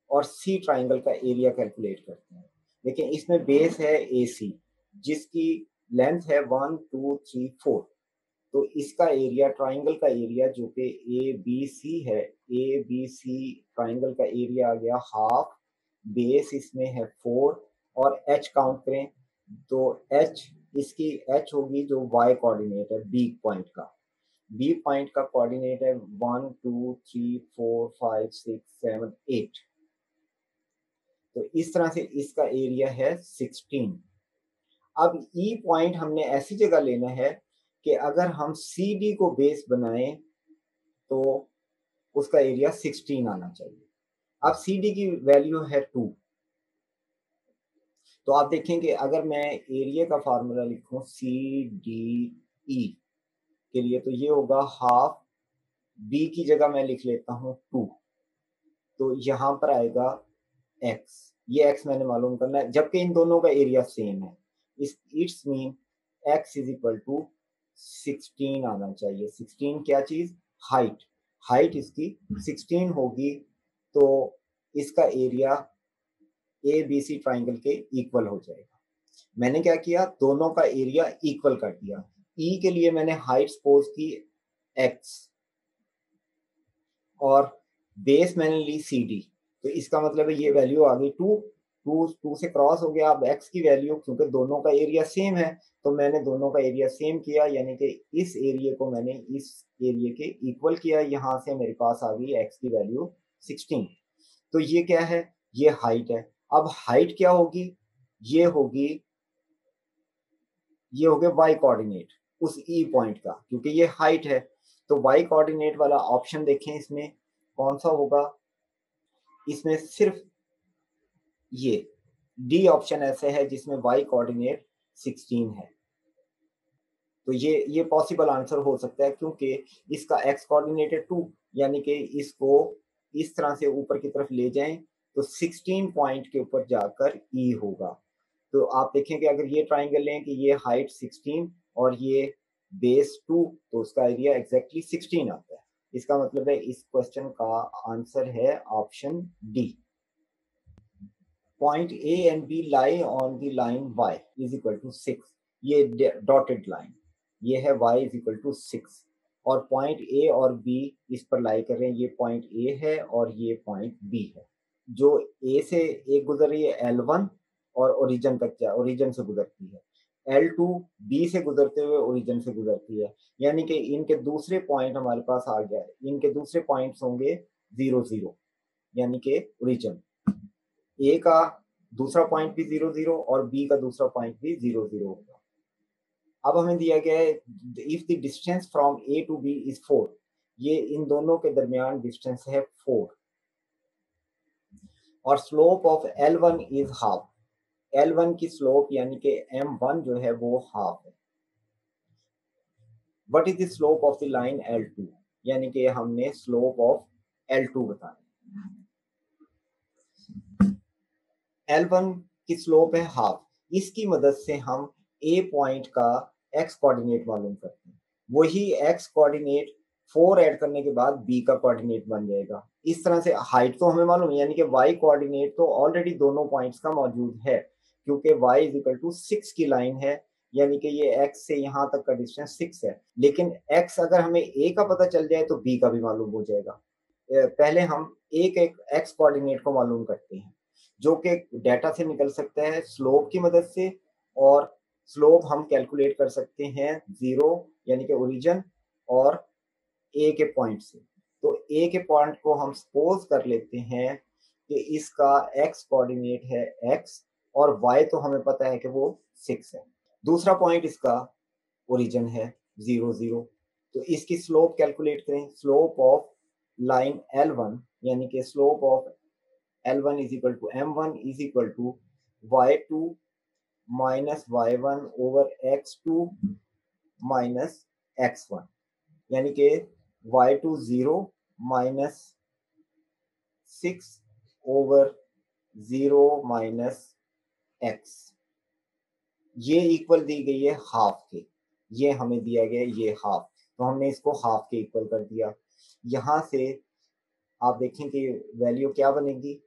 और सी ट्राइंगल का एरिया कैलकुलेट करते हैं। लेकिन इसमें बेस है ए सी जिसकी लेंथ है 1 2 3 4, तो इसका एरिया ट्राइंगल का एरिया जो कि ए बी सी है, ए बी सी ट्राइंगल का एरिया आ गया हाफ, बेस इसमें है 4 और एच काउंट करें तो एच, इसकी एच होगी जो वाई कोऑर्डिनेट है बी पॉइंट का, बी पॉइंट का कोऑर्डिनेट है 1 2 3 4 5 6 7 8। तो इस तरह से इसका एरिया है 16। अब ई पॉइंट हमने ऐसी जगह लेना है कि अगर हम सी डी को बेस बनाएं तो उसका एरिया 16 आना चाहिए। अब सी डी की वैल्यू है 2, तो आप देखें कि अगर मैं एरिया का फार्मूला लिखूं सी डी ई के लिए तो ये होगा हाफ, बी की जगह मैं लिख लेता हूं 2, तो यहाँ पर आएगा x, ये x मैंने मालूम करना है जबकि इन दोनों का एरिया सेम है, it's mean x is equal to 16 आना चाहिए। 16 क्या चीज, हाइट, हाइट इसकी 16 होगी, तो इसका area A B C triangle के इक्वल हो जाएगा। मैंने क्या किया, दोनों का एरिया इक्वल कर दिया। ई के लिए मैंने हाइट सपोज की x और बेस मैंने ली CD, तो इसका मतलब है ये वैल्यू आ गई 2 से क्रॉस हो गया। अब x की वैल्यू, क्योंकि दोनों का एरिया सेम है, तो मैंने दोनों का एरिया सेम किया, यानी कि इस एरिया को मैंने इस एरिया के इक्वल किया। यहाँ से मेरे पास आ गई x की वैल्यू 16। तो ये क्या है, ये हाइट है। अब हाइट क्या होगी, ये होगी, ये हो गया y कोऑर्डिनेट उस E पॉइंट का, क्योंकि ये हाइट है। तो y कोऑर्डिनेट वाला ऑप्शन देखें, इसमें कौन सा होगा, इसमें सिर्फ ये डी ऑप्शन ऐसे है जिसमें y कोऑर्डिनेट 16 है। तो ये पॉसिबल आंसर हो सकता है, क्योंकि इसका x कोऑर्डिनेट है 2, यानी कि इसको इस तरह से ऊपर की तरफ ले जाएं तो 16 पॉइंट के ऊपर जाकर E होगा। तो आप देखें कि अगर ये ट्राइंगल लें कि ये हाइट 16 और ये बेस 2, तो उसका एरिया एग्जैक्टली 16 आता है। इसका मतलब है इस क्वेश्चन का आंसर है option D. Point A and B lie on the line y is equal to 6, ये डॉटेड लाइन, ये है y is equal to 6, और पॉइंट A और B इस पर लाई कर रहे हैं। ये पॉइंट A है और ये पॉइंट B है। जो A से एक गुजर रही है L1 और ओरिजिन तक ओरिजिन से गुजरती है, L2 B से गुजरते हुए ओरिजिन से गुजरती है, यानी कि इनके दूसरे पॉइंट हमारे पास आ गया है। इनके दूसरे पॉइंट्स होंगे 0 0, यानी कि ओरिजिन। ए का दूसरा पॉइंट भी 0 0 और बी का दूसरा पॉइंट भी 0 0 होगा। अब हमें दिया गया है if the distance from A to B is 4, ये इन दोनों के दरमियान डिस्टेंस है 4, और slope of L1 is half, L1 की स्लोप यानी कि M1 जो है वो हाफ है। What is the slope of the line L2, यानी कि हमने स्लोप ऑफ L2 बताना। L1 की स्लोप है हाफ, इसकी मदद से हम A पॉइंट का x कोऑर्डिनेट मालूम करते हैं। वही x कोऑर्डिनेट 4 ऐड करने के बाद B का कोऑर्डिनेट बन जाएगा। इस तरह से हाइट तो हमें मालूम है, यानी कि y कोऑर्डिनेट तो ऑलरेडी दोनों पॉइंट्स का मौजूद है, क्योंकि y इज इक्वल टू 6 की लाइन है, यानी कि ये x से यहाँ तक का डिस्टेंस 6 है। लेकिन x अगर हमें A का पता चल जाए तो B का भी मालूम हो जाएगा। पहले हम एक x कोऑर्डिनेट को मालूम करते हैं, जो कि डेटा से निकल सकता है स्लोप की मदद से, और स्लोप हम कैलकुलेट कर सकते हैं 0 यानी कि ओरिजिन और ए के पॉइंट से। तो ए के पॉइंट को हम सपोज कर लेते हैं कि इसका एक्स कोऑर्डिनेट है एक्स, और वाई तो हमें पता है कि वो 6 है। दूसरा पॉइंट इसका ओरिजिन है 0 0, तो इसकी स्लोप कैलकुलेट करें। स्लोप ऑफ लाइन L1 यानी कि slope of L1 is equal to M1 is equal to Y2 minus Y1 over X2 minus X1, यानी कि Y2 0 minus 6 over 0 minus X, ये इक्वल दी गई है हाफ के, ये हमें दिया गया है ये हाफ, तो हमने इसको हाफ के इक्वल कर दिया। यहाँ से आप देखें कि वैल्यू क्या बनेगी,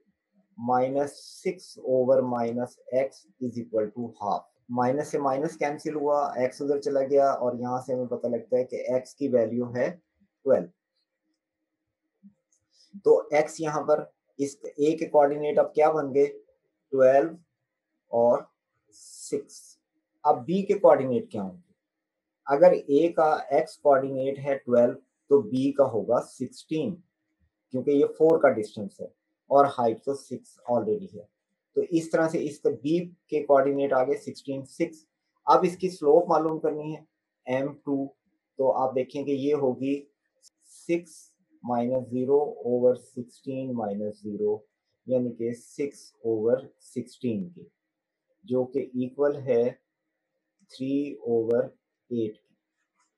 -6 over -x is equal to half. Minus से माइनस कैंसिल हुआ, x उधर चला गया, और यहाँ से हमें पता लगता है कि x की वैल्यू है 12। तो x यहाँ पर इस a के कोऑर्डिनेट अब क्या बन गए, 12 और 6। अब b के कोऑर्डिनेट क्या होंगे, अगर a का x कोऑर्डिनेट है 12 तो b का होगा 16, क्योंकि ये 4 का डिस्टेंस है और हाइट तो 6 ऑलरेडी है। तो इस तरह से इसका b के कोऑर्डिनेट आ गए 16 6। अब इसकी स्लोप मालूम करनी है M2, तो आप देखें कि ये होगी 6 माइनस 0 ओवर 16 माइनस 0, यानी कि 6 ओवर 16 की, जो कि इक्वल है 3 ओवर 8 की।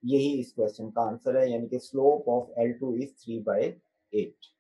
यही इस क्वेश्चन का आंसर है, यानी कि स्लोप ऑफ L2 इज 3/8।